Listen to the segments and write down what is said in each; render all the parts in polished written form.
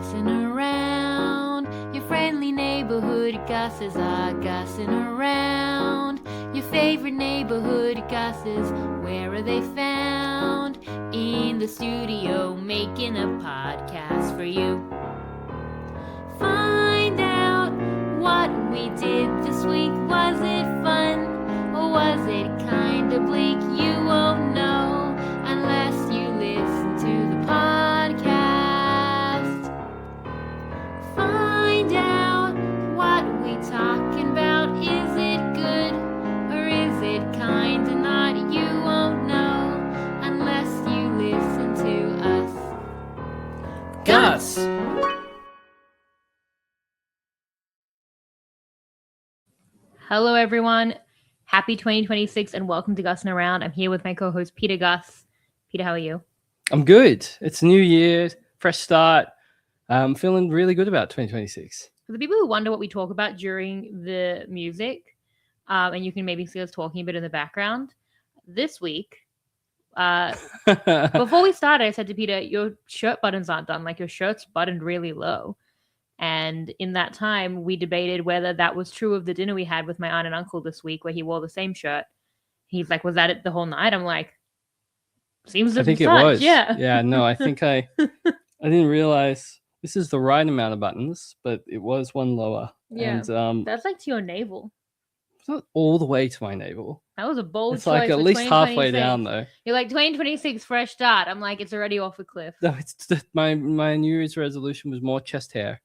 Gussin around. Your friendly neighborhood Gusses are Gussin around. Your favorite neighborhood Gusses, where are they found? In the studio making a podcast for you. Find out what we did this week. Was it fun or was it kinda bleak? You won't know unless you listen to the podcast. Find out what we talking about. Is it good or is it kinda not? You won't know unless you listen to us. Gus! Hello, everyone. Happy 2026 and welcome to Gussin Around. I'm here with my co-host, Peter Guss. Peter, how are you? I'm good. It's a new year, fresh start. I'm feeling really good about 2026. For the people who wonder what we talk about during the music, and you can maybe see us talking a bit in the background, this week, before we started, I said to Peter, your shirt buttons aren't done. Like, your shirt's buttoned really low. And in that time, we debated whether that was true of the dinner we had with my aunt and uncle this week, where he wore the same shirt. He's like, was that it the whole night? I'm like, seems I think it such. was. Yeah. Yeah, no, I think I didn't realize this is the right amount of buttons, but it was one lower. Yeah. And That's like to your navel. it's not all the way to my navel. That was a bold It's choice. like at for least halfway 2026. down, though. You're like, 2026, fresh start. I'm like, it's already off a cliff. No, it's my New Year's resolution was more chest hair.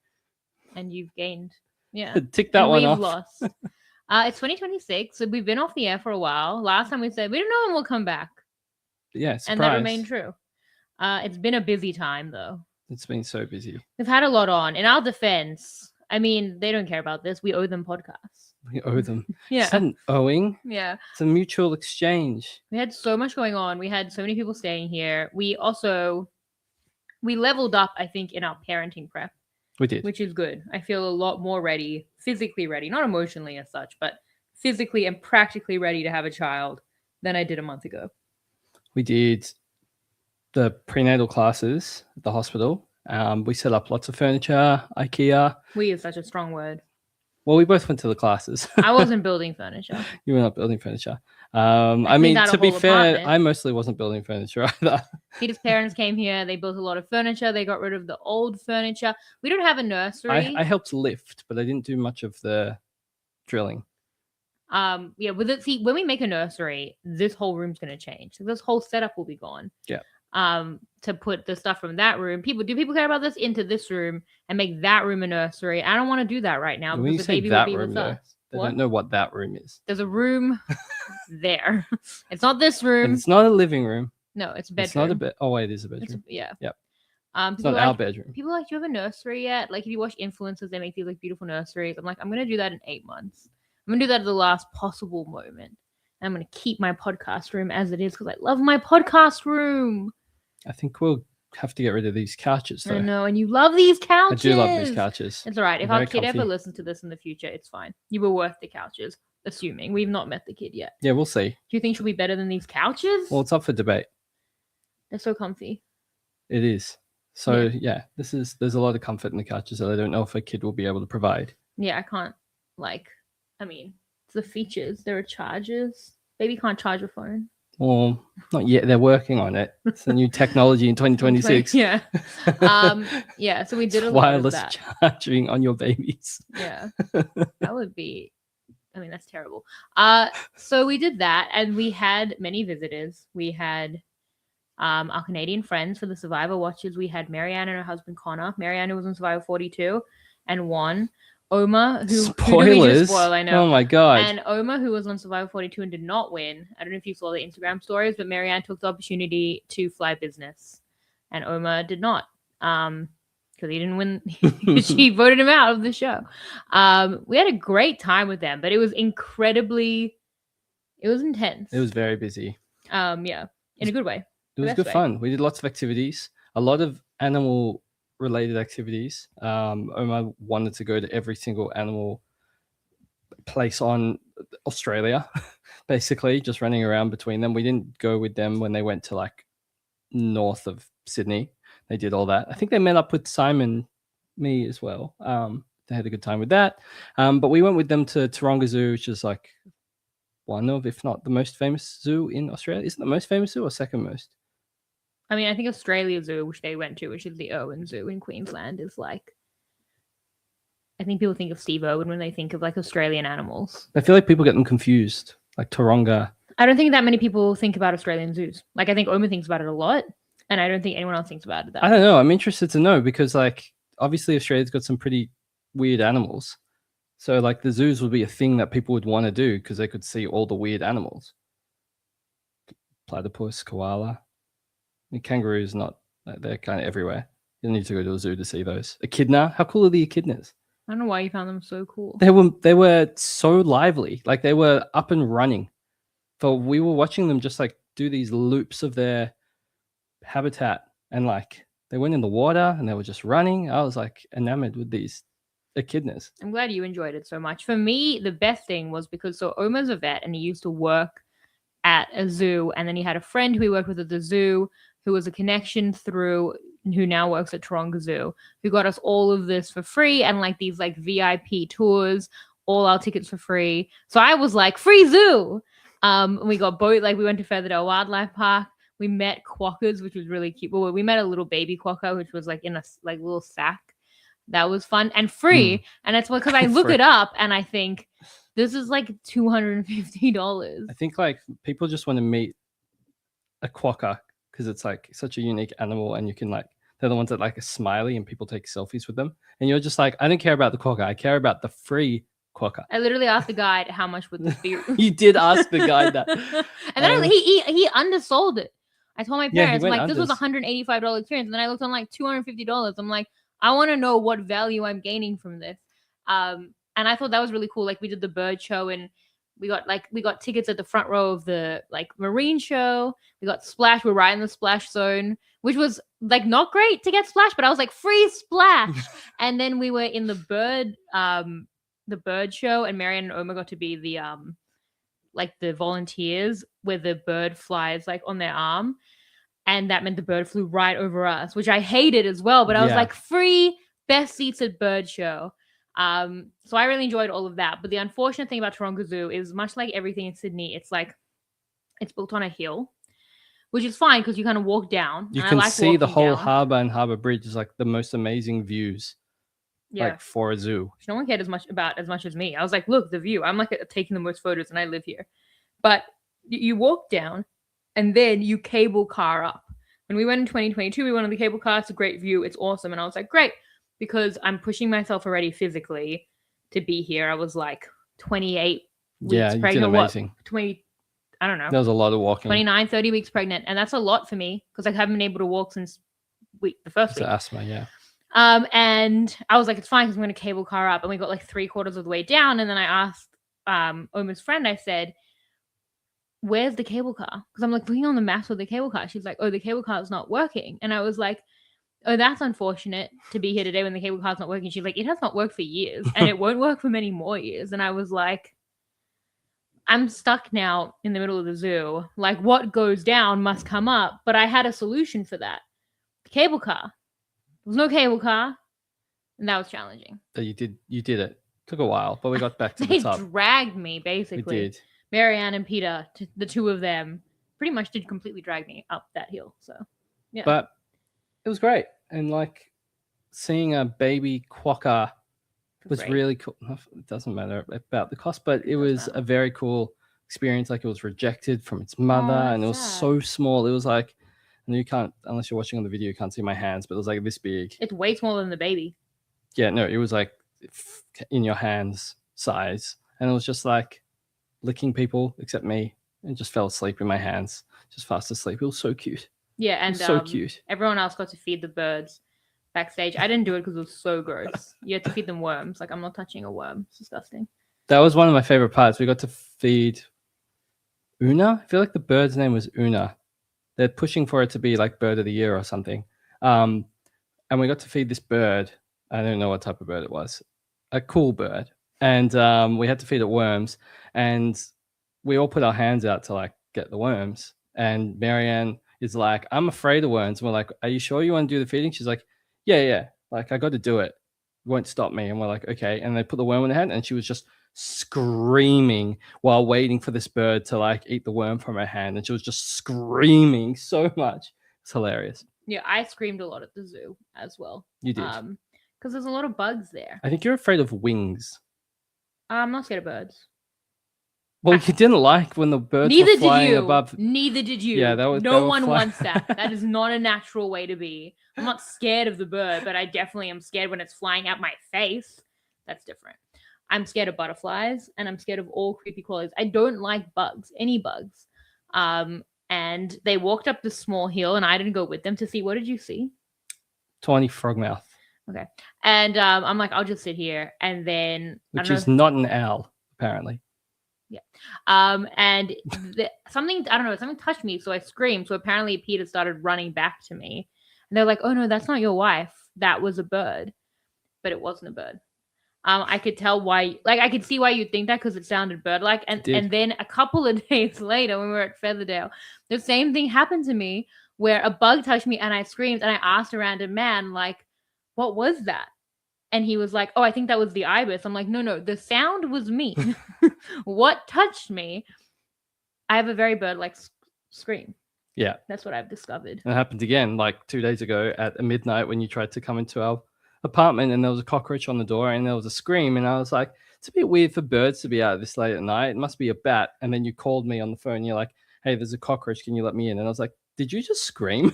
And you've gained. Yeah. Tick that and one we've off. lost. It's 2026, so we've been off the air for a while. Last time we said, we don't know when we'll come back. Yeah, surprise. And that remained true. It's been a busy time, though. It's been so busy. We've had a lot on. In our defense, I mean, they don't care about this. We owe them podcasts. We owe them. Yeah. It's not an owing. Yeah. It's a mutual exchange. We had so much going on. We had so many people staying here. We leveled up, I think, in our parenting prep. We did. Which is good. I feel a lot more ready, physically ready, not emotionally as such, but physically and practically ready to have a child than I did a month ago. We did the prenatal classes at the hospital. We set up lots of furniture, IKEA. We is such a strong word. Well, we both went to the classes. I wasn't building furniture. You were not building furniture. I mean, to be fair, apartment. I mostly wasn't building furniture either. Peter's parents came here. They built a lot of furniture. They got rid of the old furniture. We don't have a nursery. I helped lift, but I didn't do much of the drilling. Yeah, with it. See, when we make a nursery, this whole room's going to change. So this whole setup will be gone. Yeah. To put the stuff from that room, do people care about this into this room and make that room a nursery? I don't want to do that right now When because the baby will be with us. They don't know what that room is. There's a room there. It's not this room. And it's not a living room. No, it's a bedroom. It's not a bed. Oh wait, it is a bedroom. Yeah. Yep. It's People not our bedroom. People are like, do you have a nursery yet? Like, if you watch influencers, they make these like beautiful nurseries. I'm like, I'm gonna do that in 8 months. I'm gonna do that at the last possible moment. And I'm gonna keep my podcast room as it is because I love my podcast room. I think we'll have to get rid of these couches, though. I know, and you love these couches. I do love these couches. It's all right. If They're our kid very ever comfy. listens to this in the future, it's fine. You were worth the couches, assuming. We've not met the kid yet. Yeah, we'll see. Do you think she'll be better than these couches? Well, it's up for debate. They're so comfy. It is. So yeah, there's a lot of comfort in the couches that I don't know if a kid will be able to provide. Yeah, I can't it's the features. There are chargers. Baby can't charge a phone. Well, not yet. They're working on it. It's a new technology in 2026. Yeah. Yeah. So we did a lot wireless of that. charging on your babies. Yeah. That would be. I mean, that's terrible. So we did that, and we had many visitors. We had our Canadian friends for the Survivor Watchers. We had Marianne and her husband Connor. Marianne, who was on Survivor 42 and won. Oma, who did we just spoil, I know. Oh my god. And Oma, who was on Survivor 42 and did not win. I don't know if you saw the Instagram stories, but Marianne took the opportunity to fly business. And Oma did not. Because he didn't win. She voted him out of the show. We had a great time with them, but it was intense. It was very busy. Yeah. In a good way. It was good fun. We did lots of activities. A lot of animal related activities. Omar wanted to go to every single animal place on Australia, basically just running around between them. We didn't go with them when they went to like north of Sydney. They did all that. I think they met up with Simon me as well. They had a good time with that. But we went with them to Taronga Zoo, which is like one of, if not the most famous zoo in Australia. Is it the most famous zoo or second most? I mean, I think Australia Zoo, which they went to, which is the Irwin Zoo in Queensland, is like. I think people think of Steve Irwin when they think of like Australian animals. I feel like people get them confused, like Taronga. I don't think that many people think about Australian zoos. Like, I think Oma thinks about it a lot, and I don't think anyone else thinks about it that I don't know. I'm interested to know because, like, obviously Australia's got some pretty weird animals. So, like, the zoos would be a thing that people would want to do because they could see all the weird animals. Platypus, koala. I mean, kangaroos, not, they're kind of everywhere. You don't need to go to a zoo to see those. Echidna. How cool are the echidnas? I don't know why you found them so cool. They were so lively. Like, they were up and running. So we were watching them just like do these loops of their habitat, and like they went in the water and they were just running. I was like enamored with these echidnas. I'm glad you enjoyed it so much. For me, the best thing was because so Oma's a vet and he used to work at a zoo, and then he had a friend who he worked with at the zoo who was a connection through who now works at Taronga Zoo, who got us all of this for free and like these like VIP tours, all our tickets for free. So I was like, free zoo. We got boat, like we went to Featherdale Wildlife Park. We met quokkas, which was really cute. Well, we met a little baby quokka, which was like in a like little sack. That was fun and free. And that's because I look it up and I think this is like $250. I think like people just want to meet a quokka because it's like such a unique animal, and you can like they're the ones that like a smiley and people take selfies with them. And you're just like, I don't care about the quokka. I care about the free quokka. I literally asked the guide how much would this be. You did ask the guide that. And then he undersold it. I told my parents, he I'm like, went this was a $185 experience. And then I looked on like $250. I'm like, I want to know what value I'm gaining from this. And I thought that was really cool. Like we did the bird show and we got tickets at the front row of the like marine show. We got splash. We're right in the splash zone, which was like not great to get splash, but I was like free splash. And then we were in the bird show, and Marianne and Oma got to be the like the volunteers where the bird flies like on their arm, and that meant the bird flew right over us, which I hated as well, but I was like free best seats at bird show. So I really enjoyed all of that. But the unfortunate thing about Taronga Zoo is much like everything in Sydney, it's like it's built on a hill, which is fine because you kind of walk down. You can see the whole harbour and Harbour Bridge is like the most amazing views. Yeah. Like for a zoo. No one cared as much as me. I was like, look, the view. I'm like taking the most photos and I live here. But you walk down and then you cable car up. When we went in 2022, we went on the cable car. It's a great view. It's awesome. And I was like, great. Because I'm pushing myself already physically to be here. I was like 28 weeks pregnant. Did amazing. What? 20, I don't know. There was a lot of walking. 29, 30 weeks pregnant. And that's a lot for me because I haven't been able to walk since the first week. It's asthma, yeah. And I was like, it's fine because I'm going to cable car up. And we got like 3/4 of the way down. And then I asked Oma's friend, I said, where's the cable car? Because I'm like looking on the maps with the cable car. She's like, oh, the cable car is not working. And I was like, oh, that's unfortunate to be here today when the cable car's not working. She's like, it has not worked for years and it won't work for many more years. And I was like, I'm stuck now in the middle of the zoo. Like what goes down must come up. But I had a solution for that. The cable car. There was no cable car. And that was challenging. You did it. Took a while, but we got back to the top. They dragged me, basically. We did. Marianne and Peter, the two of them, pretty much did completely drag me up that hill. So, yeah. But it was great. And like seeing a baby quokka was really cool. It doesn't matter about the cost, but it was a very cool experience. Like it was rejected from its mother and it was so small. It was like, and you can't, unless you're watching on the video, you can't see my hands, but it was like this big. It's way smaller than the baby. Yeah, no, it was like in your hands size. And it was just like licking people except me and just fell asleep in my hands, just fast asleep. It was so cute. Yeah, and so cute. Everyone else got to feed the birds backstage. I didn't do it because it was so gross. You had to feed them worms. Like, I'm not touching a worm. It's disgusting. That was one of my favorite parts. We got to feed Una. I feel like the bird's name was Una. They're pushing for it to be like bird of the year or something. And we got to feed this bird. I don't know what type of bird it was. A cool bird. And we had to feed it worms. And we all put our hands out to like get the worms. And Marianne is like, I'm afraid of worms. And we're like, are you sure you want to do the feeding? She's like, yeah. Like, I got to do it. won't stop me. And we're like, okay. And they put the worm in her hand, and she was just screaming while waiting for this bird to like eat the worm from her hand. And she was just screaming so much. It's hilarious. Yeah, I screamed a lot at the zoo as well. You did. Because there's a lot of bugs there. I think you're afraid of wings. I'm not scared of birds. Well, you didn't like when the birds Neither were flying did you. above. Neither did you. Yeah, no one wants that. That is not a natural way to be. I'm not scared of the bird, but I definitely am scared when it's flying at my face. That's different. I'm scared of butterflies, and I'm scared of all creepy crawlies. I don't like bugs, any bugs. And they walked up this small hill, and I didn't go with them to see. What did you see? Tawny frogmouth. Okay. And I'm like, I'll just sit here, and then which is not an owl, apparently. Yeah. And something, I don't know, something touched me, so I screamed. So apparently Peter started running back to me. And they're like, oh no, that's not your wife. That was a bird. But it wasn't a bird. I could tell why, like I could see why you'd think that because it sounded bird-like. And then a couple of days later, when we were at Featherdale, the same thing happened to me where a bug touched me and I screamed and I asked a random man, like, what was that? And he was like, oh, I think that was the ibis. I'm like, no, the sound was me. What touched me? I have a very bird-like scream. Yeah. That's what I've discovered. It happened again like 2 days ago at midnight when you tried to come into our apartment and there was a cockroach on the door and there was a scream. And I was like, it's a bit weird for birds to be out this late at night. It must be a bat. And then you called me on the phone. You're like, hey, there's a cockroach. Can you let me in? And I was like, did you just scream?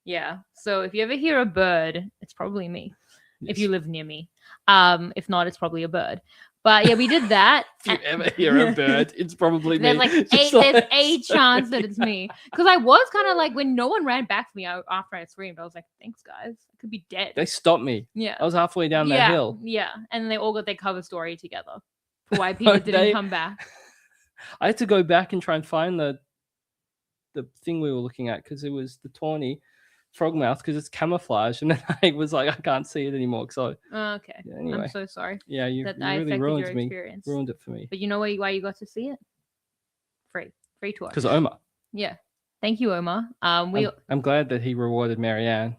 Yeah. So if you ever hear a bird, it's probably me. If you live near me. If not, it's probably a bird. But yeah, we did that. If you ever hear a bird, it's probably there's me. There's a chance that it's me. Because I was kind of like, when no one ran back to me after I screamed, I was like, thanks, guys. I could be dead. They stopped me. Yeah. I was halfway down that hill. Yeah. And they all got their cover story together for why people didn't come back. I had to go back and try and find the thing we were looking at because it was the tawny frogmouth because it's camouflage, and then I was like, I can't see it anymore. So okay, yeah, anyway. I'm so sorry. Yeah, you really ruined me. Ruined it for me. But you know why you got to see it? Free tour. Because Omar. Yeah, thank you, Omar. I'm glad that he rewarded Marianne.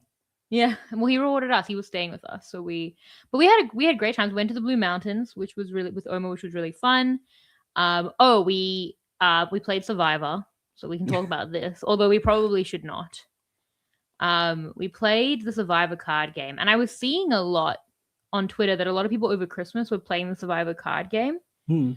Yeah, well, he rewarded us. He was staying with us, so we had great times. We went to the Blue Mountains, which was really with Omar, which was really fun. We played Survivor, so we can talk about this. Although we probably should not. We played the Survivor card game, and I was seeing a lot on Twitter that a lot of people over Christmas were playing the Survivor card game with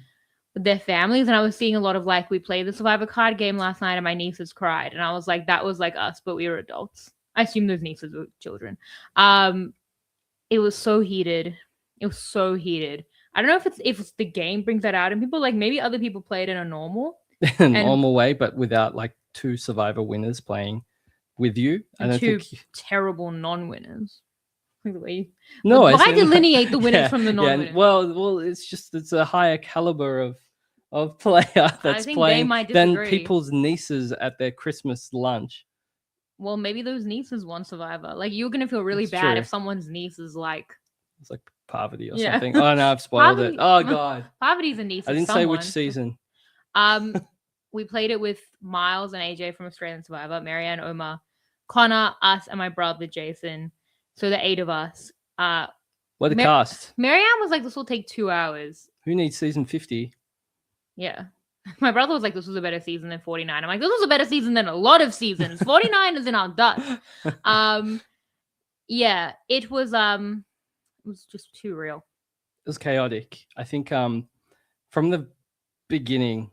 their families, and I was seeing a lot of like, we played the Survivor card game last night and my nieces cried, and I was like, that was like us, but we were adults. I assume those nieces were children. It was so heated. I don't know if the game brings that out in people, like maybe other people played in a normal way, but without like two Survivor winners playing with you. I don't think terrible non-winners. Why delineate the winners from the non-winners? Yeah, well, it's a higher caliber of player that's playing than people's nieces at their Christmas lunch. Well, maybe those nieces won Survivor. Like, you're gonna feel really bad if someone's niece is like, it's like Parvati or something. Oh no, I've spoiled it. Oh god, Parvati's a niece. I didn't say which season. We played it with Miles and AJ from Australian Survivor, Marianne, Omar, Connor, us, and my brother Jason. So the 8 of us. What the cast? Marianne was like, this will take 2 hours. Who needs season 50? Yeah. My brother was like, this was a better season than 49. I'm like, this was a better season than a lot of seasons. 49 is in our dust. Yeah, it was just too real. It was chaotic. I think from the beginning,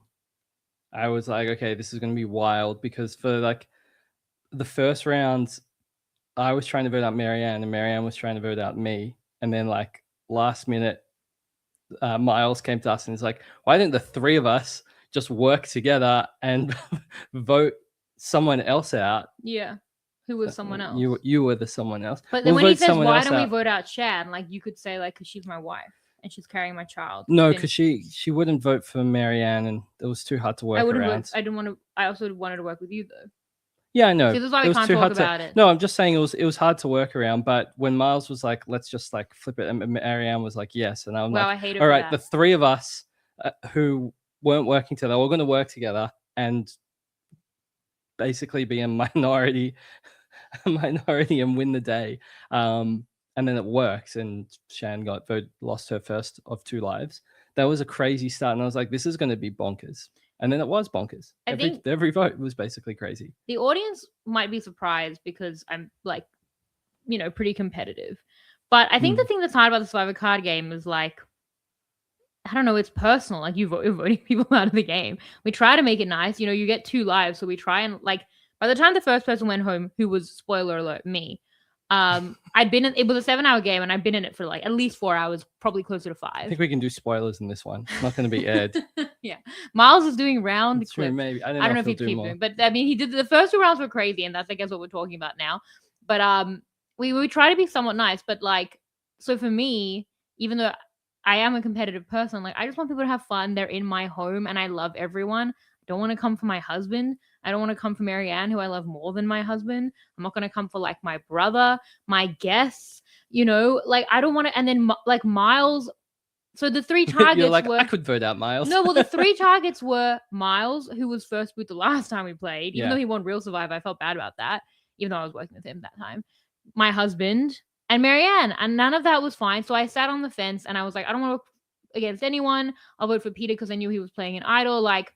I was like, okay, this is going to be wild because for like the first round, I was trying to vote out Marianne and Marianne was trying to vote out me. And then like last minute, Miles came to us and he's like, why didn't the 3 of us just work together and vote someone else out? Yeah. Who was someone else? You were the someone else. But then when he says, why don't we vote out Shan? Like you could say like, because she's my wife. And she's carrying my child. No, because she wouldn't vote for Marianne, and it was too hard to work around. I didn't want to. I also wanted to work with you though. Yeah, I know. So this is why we can't talk about it. No, I'm just saying it was hard to work around. But when Miles was like, "Let's just like flip it," and Marianne was like, "Yes," and I'm like, I hate it. All right, the 3 of us who weren't working together, we're going to work together and basically be a minority and win the day. and then it works, and Shan lost her first of 2 lives. That was a crazy start, and I was like, this is going to be bonkers. And then it was bonkers. I think Every vote was basically crazy. the audience might be surprised because I'm like, pretty competitive. But I think the thing that's hard about the Survivor card game is like, I don't know, it's personal. Like you're voting people out of the game. We try to make it nice. You get 2 lives, so we try and like by the time the first person went home, who was spoiler alert me, I'd been in it was a 7-hour game and I'd been in it for like at least 4 hours, probably closer to 5. I think we can do spoilers in this one. It's not going to be aired. Yeah. Miles is doing round It's true, clips. maybe. I don't know if he'd keep doing, but I mean he did the first 2 rounds were crazy, and that's I guess what we're talking about now. But we try to be somewhat nice, but like so for me, even though I am a competitive person, like I just want people to have fun. They're in my home and I love everyone. I don't want to come for my husband. I don't want to come for Marianne, who I love more than my husband. I'm not going to come for like my brother, my guests, like I don't want to. And then like Miles. So the 3 targets You're like, were. I could vote out Miles. No, well, the 3 targets were Miles, who was first boot the last time we played. Even though he won Real Survivor, I felt bad about that, even though I was working with him that time. My husband and Marianne, and none of that was fine. So I sat on the fence and I was like, I don't want to work against anyone. I'll vote for Peter because I knew he was playing an idol. Like,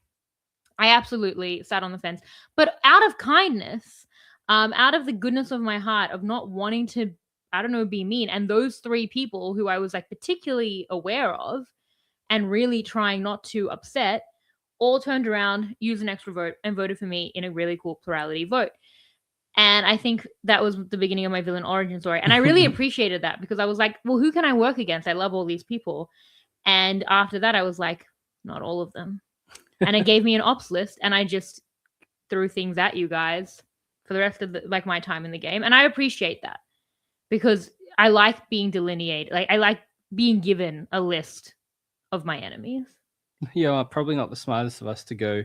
I absolutely sat on the fence. But out of kindness, out of the goodness of my heart, of not wanting to, I don't know, be mean, and those 3 people who I was like particularly aware of and really trying not to upset, all turned around, used an extra vote, and voted for me in a really cool plurality vote. And I think that was the beginning of my villain origin story. And I really appreciated that because I was like, well, who can I work against? I love all these people. And after that, I was like, not all of them. And it gave me an ops list, and I just threw things at you guys for the rest of my time in the game. And I appreciate that because I like being delineated. Like I like being given a list of my enemies. Yeah, probably not the smartest of us to go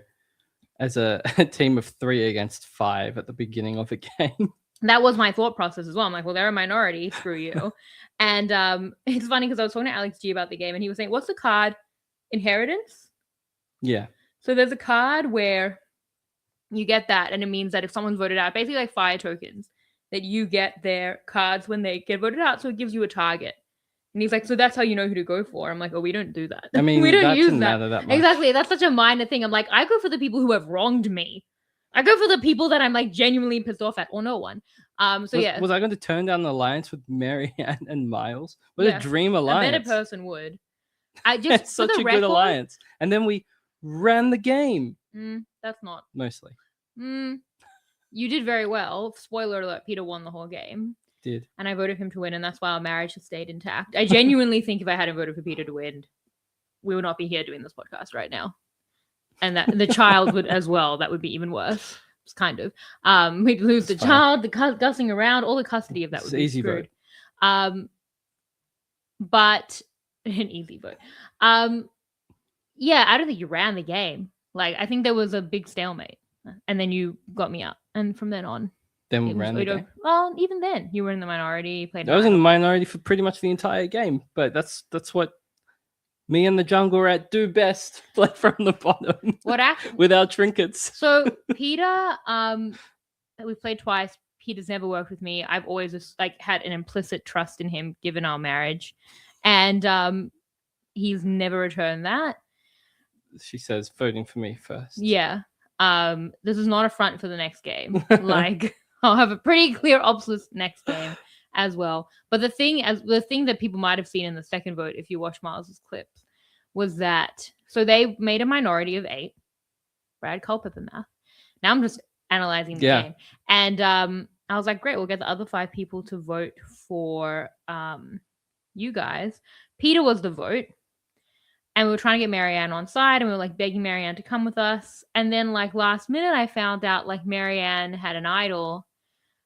as a team of 3 against 5 at the beginning of a game. That was my thought process as well. I'm like, well, they're a minority, screw you. And it's funny because I was talking to Alex G about the game, and he was saying, what's the card? Inheritance? Yeah. So there's a card where you get that, and it means that if someone's voted out, basically like fire tokens, that you get their cards when they get voted out, so it gives you a target. And he's like, so that's how you know who to go for. I'm like, oh, we don't do that. I mean, we don't that use didn't that. matter that much. Exactly. That's such a minor thing. I'm like, I go for the people who have wronged me. I go for the people that I'm like genuinely pissed off at, or no one. Was I going to turn down the alliance with Marianne and Miles? What a dream alliance! A better person would. I just it's such a good alliance, and then we ran the game. That's not mostly. You did very well. Spoiler alert: Peter won the whole game. Did. And I voted him to win, and that's why our marriage has stayed intact. I genuinely think if I hadn't voted for Peter to win, we would not be here doing this podcast right now. And that the child would as well. That would be even worse. It's kind of. We'd lose the child, the gussing around, all the custody of that would be easy screwed. Vote. But an easy vote. Yeah, I don't think you ran the game. Like, I think there was a big stalemate, and then you got me out, and from then on. Then we ran the game. Well, even then, you were in the minority. I was in the minority for pretty much the entire game, but that's what me and the jungle rat do best. Play from the bottom. With our trinkets. So Peter, we played twice. Peter's never worked with me. I've always just had an implicit trust in him, given our marriage, and he's never returned that. She says, voting for me first. Yeah. This is not a front for the next game. I'll have a pretty clear ops list next game as well. But the thing that people might have seen in the second vote, if you watch Miles's clips, was that so they made a minority of 8. Brad Culpepper math. Now I'm just analyzing the game, and I was like, great, we'll get the other 5 people to vote for you guys. Peter was the vote. And we were trying to get Marianne on side, and we were begging Marianne to come with us. And then last minute, I found out Marianne had an idol,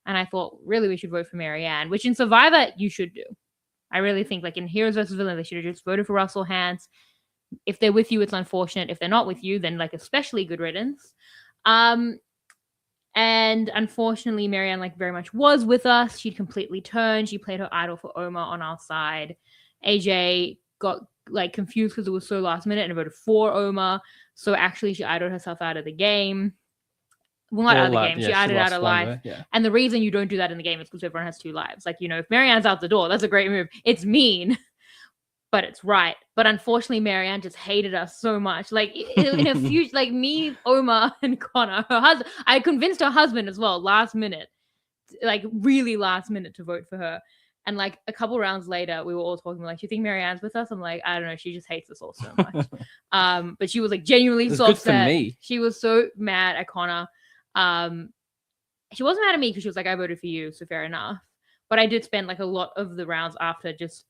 and I thought really we should vote for Marianne, which in Survivor you should do. I really think in Heroes vs Villains they should have just voted for Russell Hantz. If they're with you, it's unfortunate. If they're not with you, then especially good riddance. And unfortunately, Marianne very much was with us. She'd completely turned. She played her idol for Oma on our side. AJ got confused because it was so last minute and voted for Oma. So actually she idled herself out of the game. Well, not Or out of the like, game. yeah, She she added out lost a one life. though. Yeah. And the reason you don't do that in the game is because everyone has 2 lives. Like, if Marianne's out the door, that's a great move. It's mean, but it's right. But unfortunately, Marianne just hated us so much. Like, in a few, like me, Omar, and Connor, her husband, I convinced her husband as well, last minute, like really last minute, to vote for her. And like a couple rounds later, we were all talking like, "Do you think Marianne's with us?" I'm like, "I don't know. She just hates us all so much." But she was like genuinely It's so good for upset. me. She was so mad at Connor. She wasn't mad at me because she was like, "I voted for you, so fair enough." But I did spend like a lot of the rounds after just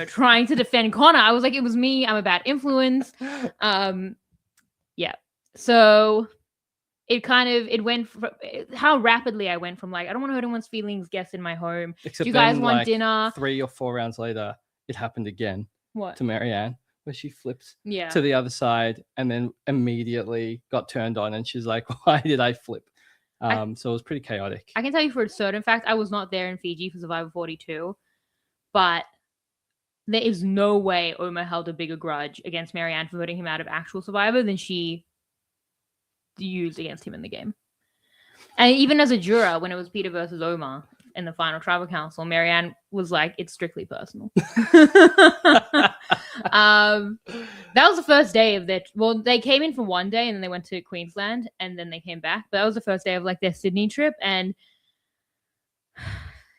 trying to defend Connor. I was like, "It was me. I'm a bad influence." Yeah. So it went how rapidly I went from like, I don't want to hurt anyone's feelings, guests in my home. Except Do you guys then, want like, dinner? 3 or 4 rounds later, it happened again What? to Marianne, where she flipped Yeah. to the other side and then immediately got turned on, and she's like, "Why did I flip?" So it was pretty chaotic. I can tell you for a certain fact, I was not there in Fiji for Survivor 42, but there is no way Oma held a bigger grudge against Marianne for voting him out of actual Survivor than she used against him in the game. And even as a juror, when it was Peter versus Omar in the final tribal council, Marianne was like, "It's strictly personal." That was the first day of their. Well, they came in for one day and then they went to Queensland and then they came back. But that was the first day of like their Sydney trip, and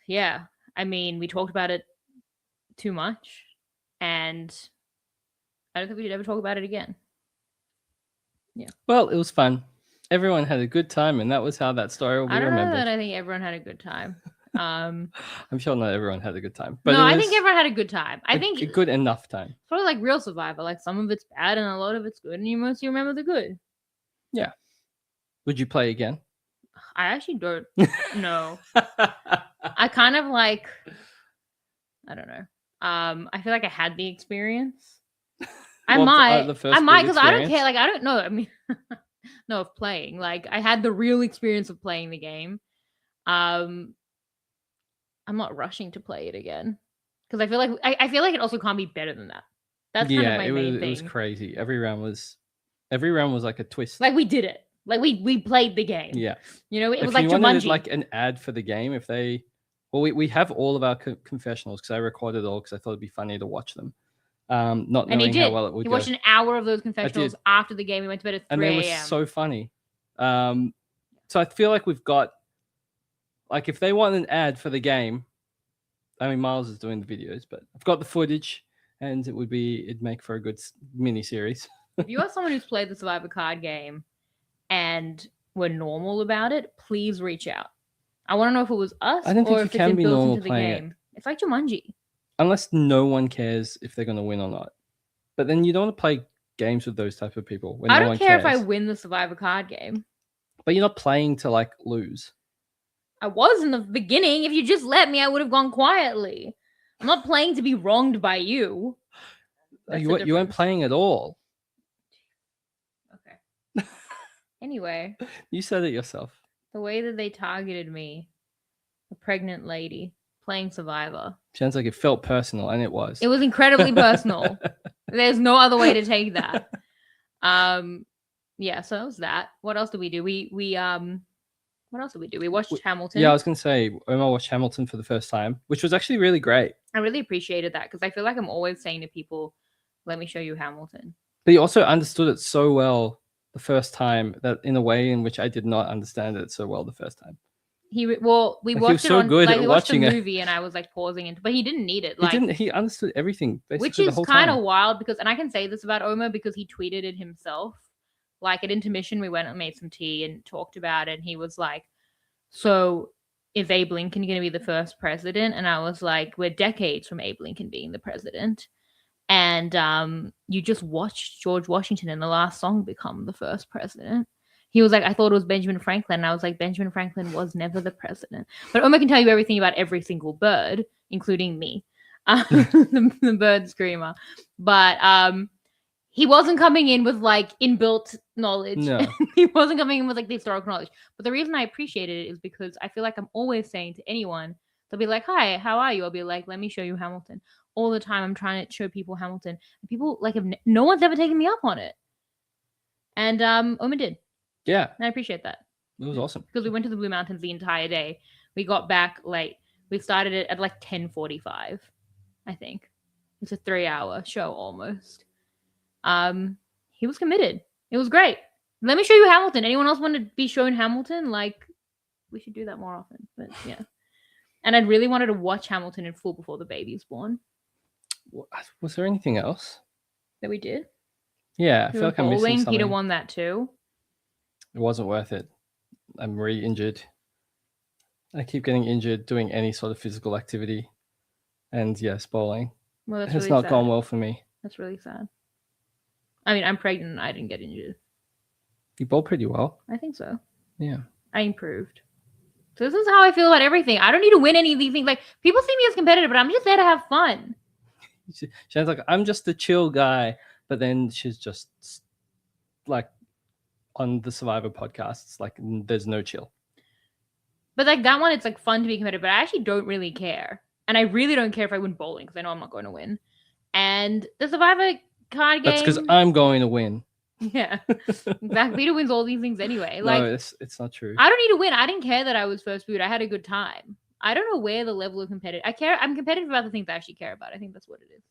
yeah, I mean, we talked about it too much, and I don't think we should ever talk about it again. Yeah. Well, it was fun. Everyone had a good time, and that was how that story will be I don't know remembered. that I think everyone had a good time. I'm sure not everyone had a good time, but No, I think everyone had a good time. I think a good enough time. sort of like real Survivor. Like some of it's bad and a lot of it's good, and you mostly remember the good. Yeah. Would you play again? I actually don't know. I kind of like, I don't know. I feel like I had the experience. I Well, might the first because I don't experience? care. Like I don't know. I mean, no, of playing. Like I had the real experience of playing the game. I'm not rushing to play it again because I feel like I feel like it also can't be better than that. That's kind of my main thing. It was crazy. Every round was like a twist. Like we did it. Like we played the game. Yeah. It was if like you wanted Jumanji. like an ad for the game, if they, well, we have all of our confessionals because I recorded all because I thought it'd be funny to watch them. Not And he knowing did. how well it would He go. watched an hour of those confessionals after the game. We went to bed at 3 And a.m. they were so funny. So I feel like we've got, like, if they want an ad for the game, I mean, Miles is doing the videos, but I've got the footage, and it'd make for a good mini series. If you are someone who's played the Survivor card game and were normal about it, please reach out. I want to know if it was us I don't think or you if can it's be built normal into the playing game. It's like Jumanji. Unless no one cares if they're going to win or not. But then you don't want to play games with those type of people. When I no don't one care cares. if I win the Survivor card game. But you're not playing to like lose. I was in the beginning. If you just let me, I would have gone quietly. I'm not playing to be wronged by you. You weren't playing at all. Okay. Anyway. You said it yourself. The way that they targeted me, a pregnant lady playing Survivor. Sounds like it felt personal, and it was. It was incredibly personal. There's no other way to take that. Yeah, so that was that. What else did we do? What else did we do? We watched Hamilton. Yeah, I was gonna say Omar watched Hamilton for the first time, which was actually really great. I really appreciated that because I feel like I'm always saying to people, "Let me show you Hamilton." But he also understood it so well the first time that in a way in which I did not understand it so well the first time. We watched he it was so on good like at we watched the watching it. movie and I was like pausing it, but he didn't need it. Like He understood everything basically which the is whole kind time. of wild because, and I can say this about Omar because he tweeted it himself. Like at intermission, we went and made some tea and talked about it, and he was like, "So is Abe Lincoln going to be the first president?" And I was like, "We're decades from Abe Lincoln being the president." And you just watched George Washington in the last song become the first president. He was like, "I thought it was Benjamin Franklin." And I was like, "Benjamin Franklin was never the president." But Omar can tell you everything about every single bird, including me, the bird screamer. But he wasn't coming in with like inbuilt knowledge. No. He wasn't coming in with like the historical knowledge. But the reason I appreciated it is because I feel like I'm always saying to anyone, they'll be like, "Hi, how are you?" I'll be like, "Let me show you Hamilton." All the time I'm trying to show people Hamilton. And people like no one's ever taken me up on it. And Omar did. Yeah. And I appreciate that. It was awesome. Because we went to the Blue Mountains the entire day. We got back late. We started it at like 10:45, I think. It's a 3-hour show almost. He was committed. It was great. Let me show you Hamilton. Anyone else want to be shown Hamilton? Like, we should do that more often. But yeah. And I really wanted to watch Hamilton in full before the baby was born. Was there anything else that we did? Yeah, I feel like I'm missing something. Peter won that too. It wasn't worth it. I'm re-injured. I keep getting injured doing any sort of physical activity. And yes, bowling. Well, it's really not gone well for me. That's really sad. I mean, I'm pregnant and I didn't get injured. You bowl pretty well. I think so. Yeah. I improved. So this is how I feel about everything. I don't need to win any of these things. Like, people see me as competitive, but I'm just there to have fun. She's like, I'm just the chill guy. But then she's just like on the Survivor podcast, it's like there's no chill. But like that one, it's like fun to be competitive, but I actually don't really care. And I really don't care if I win bowling because I know I'm not going to win. And the Survivor card game. That's because I'm going to win. Yeah. Exactly. Peter wins all these things anyway. Like, no, it's not true. I don't need to win. I didn't care that I was first food. I had a good time. I don't know where the level of competitive. I'm competitive about the things I actually care about. I think that's what it is.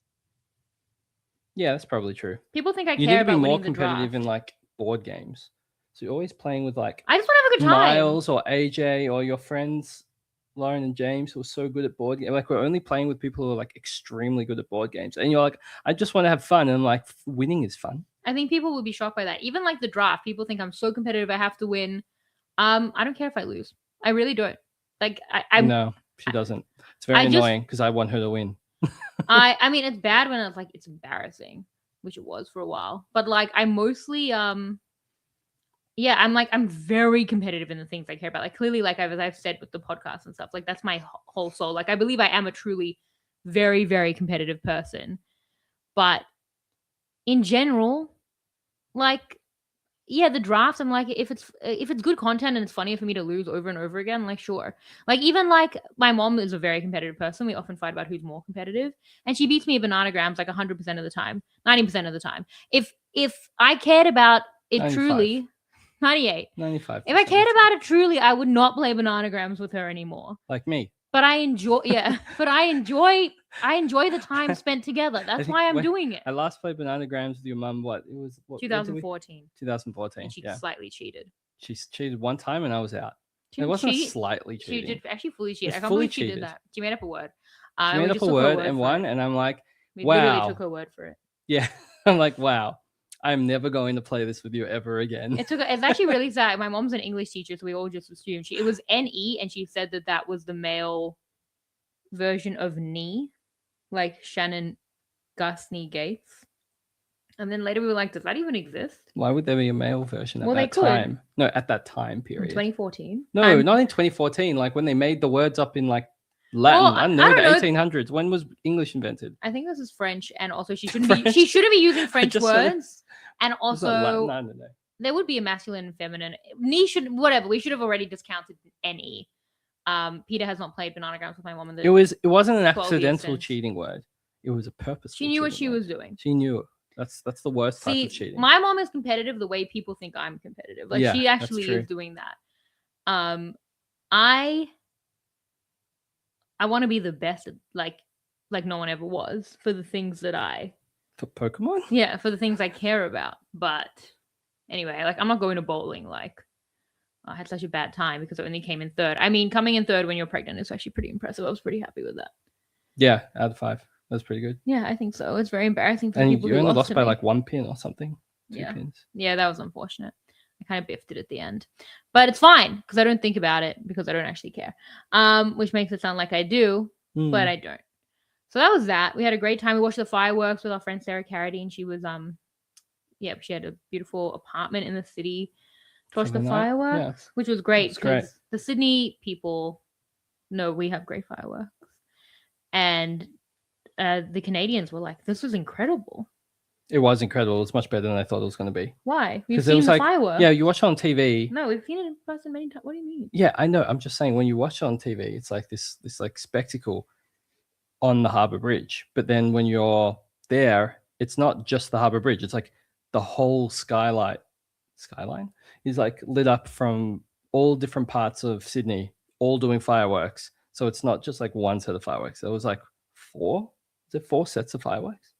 Yeah, that's probably true. People think I care about winning the draft. You need to be more competitive in like board games. So you're always playing with like I just want to have a good time. Miles or AJ or your friends Lauren and James who are so good at board games. Like we're only playing with people who are like extremely good at board games. And you're like, I just want to have fun. And like winning is fun. I think people will be shocked by that. Even like the draft, people think I'm so competitive. I have to win. I don't care if I lose. I really don't. Like I No, she doesn't. It's very annoying because I want her to win. I mean, it's bad when it's like it's embarrassing, which it was for a while. But like I mostly yeah, I'm very competitive in the things I care about. Like clearly, like as I've said with the podcast and stuff, like that's my whole soul. Like I believe I am a truly very, very competitive person. But in general, like yeah, the drafts, I'm like, if it's good content and it's funnier for me to lose over and over again, like sure. Like even like my mom is a very competitive person. We often fight about who's more competitive, and she beats me at bananagrams like 100% of the time, 90% of the time. If I cared about it 95. Truly, 98, 95. If I cared about it truly, I would not play bananagrams with her anymore. Like me. But I enjoy, yeah. But I enjoy the time spent together. That's why I'm doing it. I last played bananagrams with your mum. What it was? What, 2014. 2014. And she yeah. slightly cheated. She cheated one time, and I was out. It wasn't slightly cheating. She did actually fully cheat. I can't believe she did that. She made up a word. She made up a word and won, and I'm like, we wow. We literally took her word for it. Yeah, I'm like, wow. I'm never going to play this with you ever again. It's actually really sad. My mom's an English teacher, so we all just assumed it was NE, and she said that was the male version of knee, like Shannon Guss knee Gates. And then later we were like, does that even exist? Why would there be a male version at that time? No, at that time period. In 2014? No, not in 2014. Like when they made the words up in like Latin. I don't know, the 1800s. When was English invented? I think this is French, and also she shouldn't be using French words. And also, no. There would be a masculine and feminine. Knee should whatever. We should have already discounted NE. Peter has not played bananagrams with my mom. It wasn't an accidental cheating word. It was a purposeful. She knew what she was doing. She knew. That's the worst type of cheating. My mom is competitive the way people think I'm competitive. Like she actually is doing that. I want to be the best at, like no one ever was for the things that for Pokemon? Yeah, for the things I care about. But anyway, like I'm not going to bowling. Like I had such a bad time because I only came in third. I mean, coming in third when you're pregnant is actually pretty impressive. I was pretty happy with that. Yeah, out of 5. That's pretty good. Yeah, I think so. It's very embarrassing for and people. And you only lost by like 1 pin or something. 2 pins. Yeah, that was unfortunate. I kind of biffed it at the end. But it's fine because I don't think about it because I don't actually care. Which makes it sound like I do, but I don't. So that was that. We had a great time. We watched the fireworks with our friend Sarah Carradine. She was she had a beautiful apartment in the city to watch the fireworks, which was great because the Sydney people know we have great fireworks. And the Canadians were like, this was incredible. It was incredible. It was much better than I thought it was going to be. Why? We've seen the fireworks. Yeah, you watch it on TV. No, we've seen it in person many times. What do you mean? Yeah, I know. I'm just saying when you watch it on TV, it's like this like spectacle on the Harbour Bridge. But then when you're there, it's not just the Harbour Bridge. It's like the whole skyline is like lit up from all different parts of Sydney, all doing fireworks. So it's not just like one set of fireworks. There was like four. Is it 4 sets of fireworks?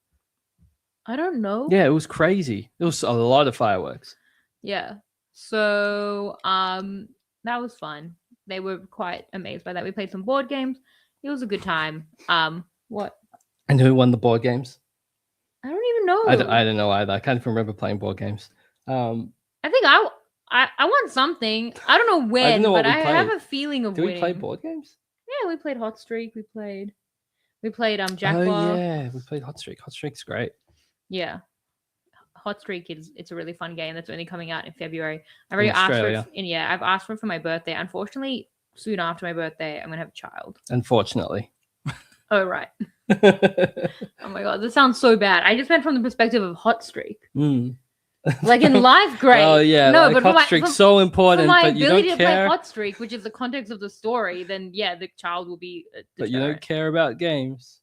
I don't know. Yeah, it was crazy. It was a lot of fireworks. Yeah. So that was fun. They were quite amazed by that. We played some board games. It was a good time. What? And who won the board games? I don't even know. I don't know either. I can't even remember playing board games. I think I won something. I don't know when, know but what we I have played. a feeling of Did winning. we play board games? Yeah, we played Hot Streak. We played Jack Oh Bar. yeah, we played Hot Streak. Hot Streak's great. Yeah. Hot Streak it's a really fun game that's only coming out in February. I've In already asked for Australia. it. I've asked for it for my birthday. Unfortunately, soon after my birthday, I'm gonna have a child. Unfortunately. Oh right. Oh my god, this sounds so bad. I just meant from the perspective of Hot Streak. Like in life, great. Oh yeah, no, like but Hot Streak's so for important, my but you don't ability to play care. Hot Streak, which is the context of the story, then yeah, the child will be. But you don't care about games.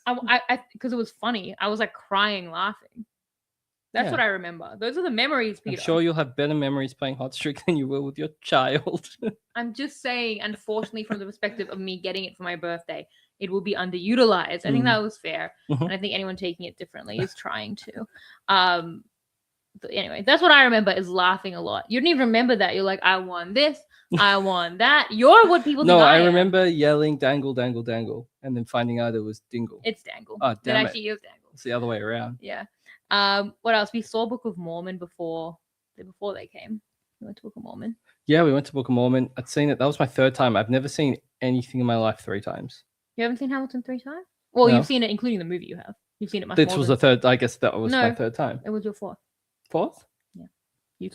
I because it was funny. I was like crying, laughing. That's Yeah. what I remember. Those are the memories, Peter. I'm sure you'll have better memories playing Hot Streak than you will with your child. I'm just saying, unfortunately, from the perspective of me getting it for my birthday, it will be underutilized. I think that was fair. Mhm. And I think anyone taking it differently is trying to. But anyway, that's what I remember is laughing a lot. You didn't even remember that. You're like, I won this, I won that. You're what people think No, I am. remember yelling dangle, dangle, dangle, and then finding out it was dingle. It's dangle. Oh, It damn it. actually is dangle. It's the other way around. Yeah. What else? We saw Book of Mormon before they came. We went to Book of Mormon. Yeah, we went to Book of Mormon. I'd seen it. That was my 3rd time. I've never seen anything in my life 3 times. You haven't seen Hamilton 3 times? Well, No. You've seen it, including the movie. You have. You've seen it much This more. was the 3rd. I guess that was my No. 3rd time. It was your 4th. 4th? Yeah.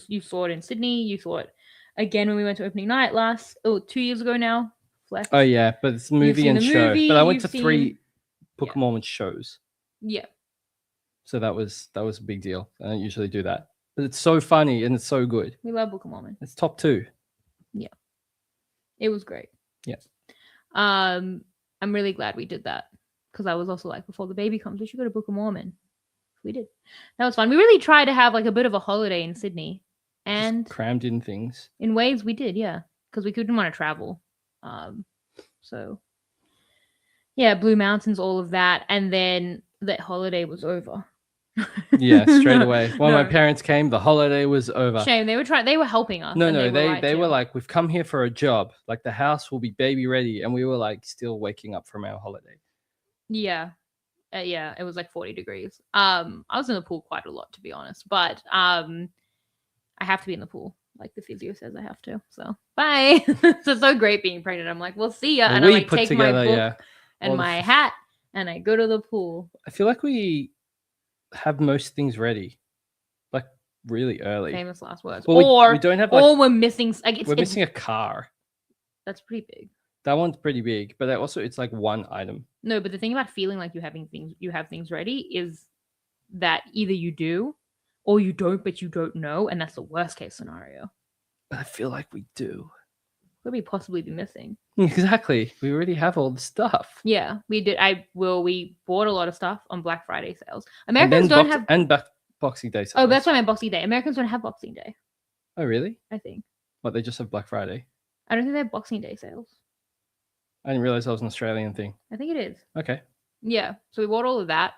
You saw it in Sydney. You saw it again when we went to opening night 2 years ago now. Flex. Oh yeah, but it's movie seen and the show. movie, But I went to you've 3 seen- Book of Mormon shows. Yeah. So that was a big deal. I don't usually do that. But it's so funny and it's so good. We love Book of Mormon. It's top 2. It was great. Yeah. I'm really glad we did that because I was also like, before the baby comes, we should go to Book of Mormon. We did. That was fun. We really tried to have like a bit of a holiday in Sydney, and Just crammed in things. in ways we did, yeah, because we couldn't want to travel. So yeah, Blue Mountains, all of that, and then that holiday was over. Yeah, straight away. When my No. parents came, the holiday was over. Shame. They were helping us. No, and no, right they were too. like, we've come here for a job. Like the house will be baby ready, and we were like still waking up from our holiday. Yeah. Yeah, it was like 40 degrees. I was in the pool quite a lot, to be honest, but I have to be in the pool. Like the physio says I have to. So bye. so great being pregnant. I'm like, we'll see ya. Well, And I we like put take together, my book yeah. and all the my f- hat and I go to the pool. I feel like we have most things ready, like really early. Famous last words. Well, or we don't have or like we're missing. Like we're missing a car. That's pretty big. That one's pretty big, but also it's like one item. No, but the thing about feeling like you have things ready is that either you do or you don't, but you don't know, and that's the worst case scenario. But I feel like we do. Could we possibly be missing? Exactly. We already have all the stuff. Yeah, we did. We bought a lot of stuff on Black Friday sales. And Americans then don't have. Boxing Day. Oh, that's why I meant Boxing Day. Americans don't have Boxing Day. Oh, really? I think. What, they just have Black Friday? I don't think they have Boxing Day sales. I didn't realize that was an Australian thing. I think it is. Okay. Yeah. So we bought all of that.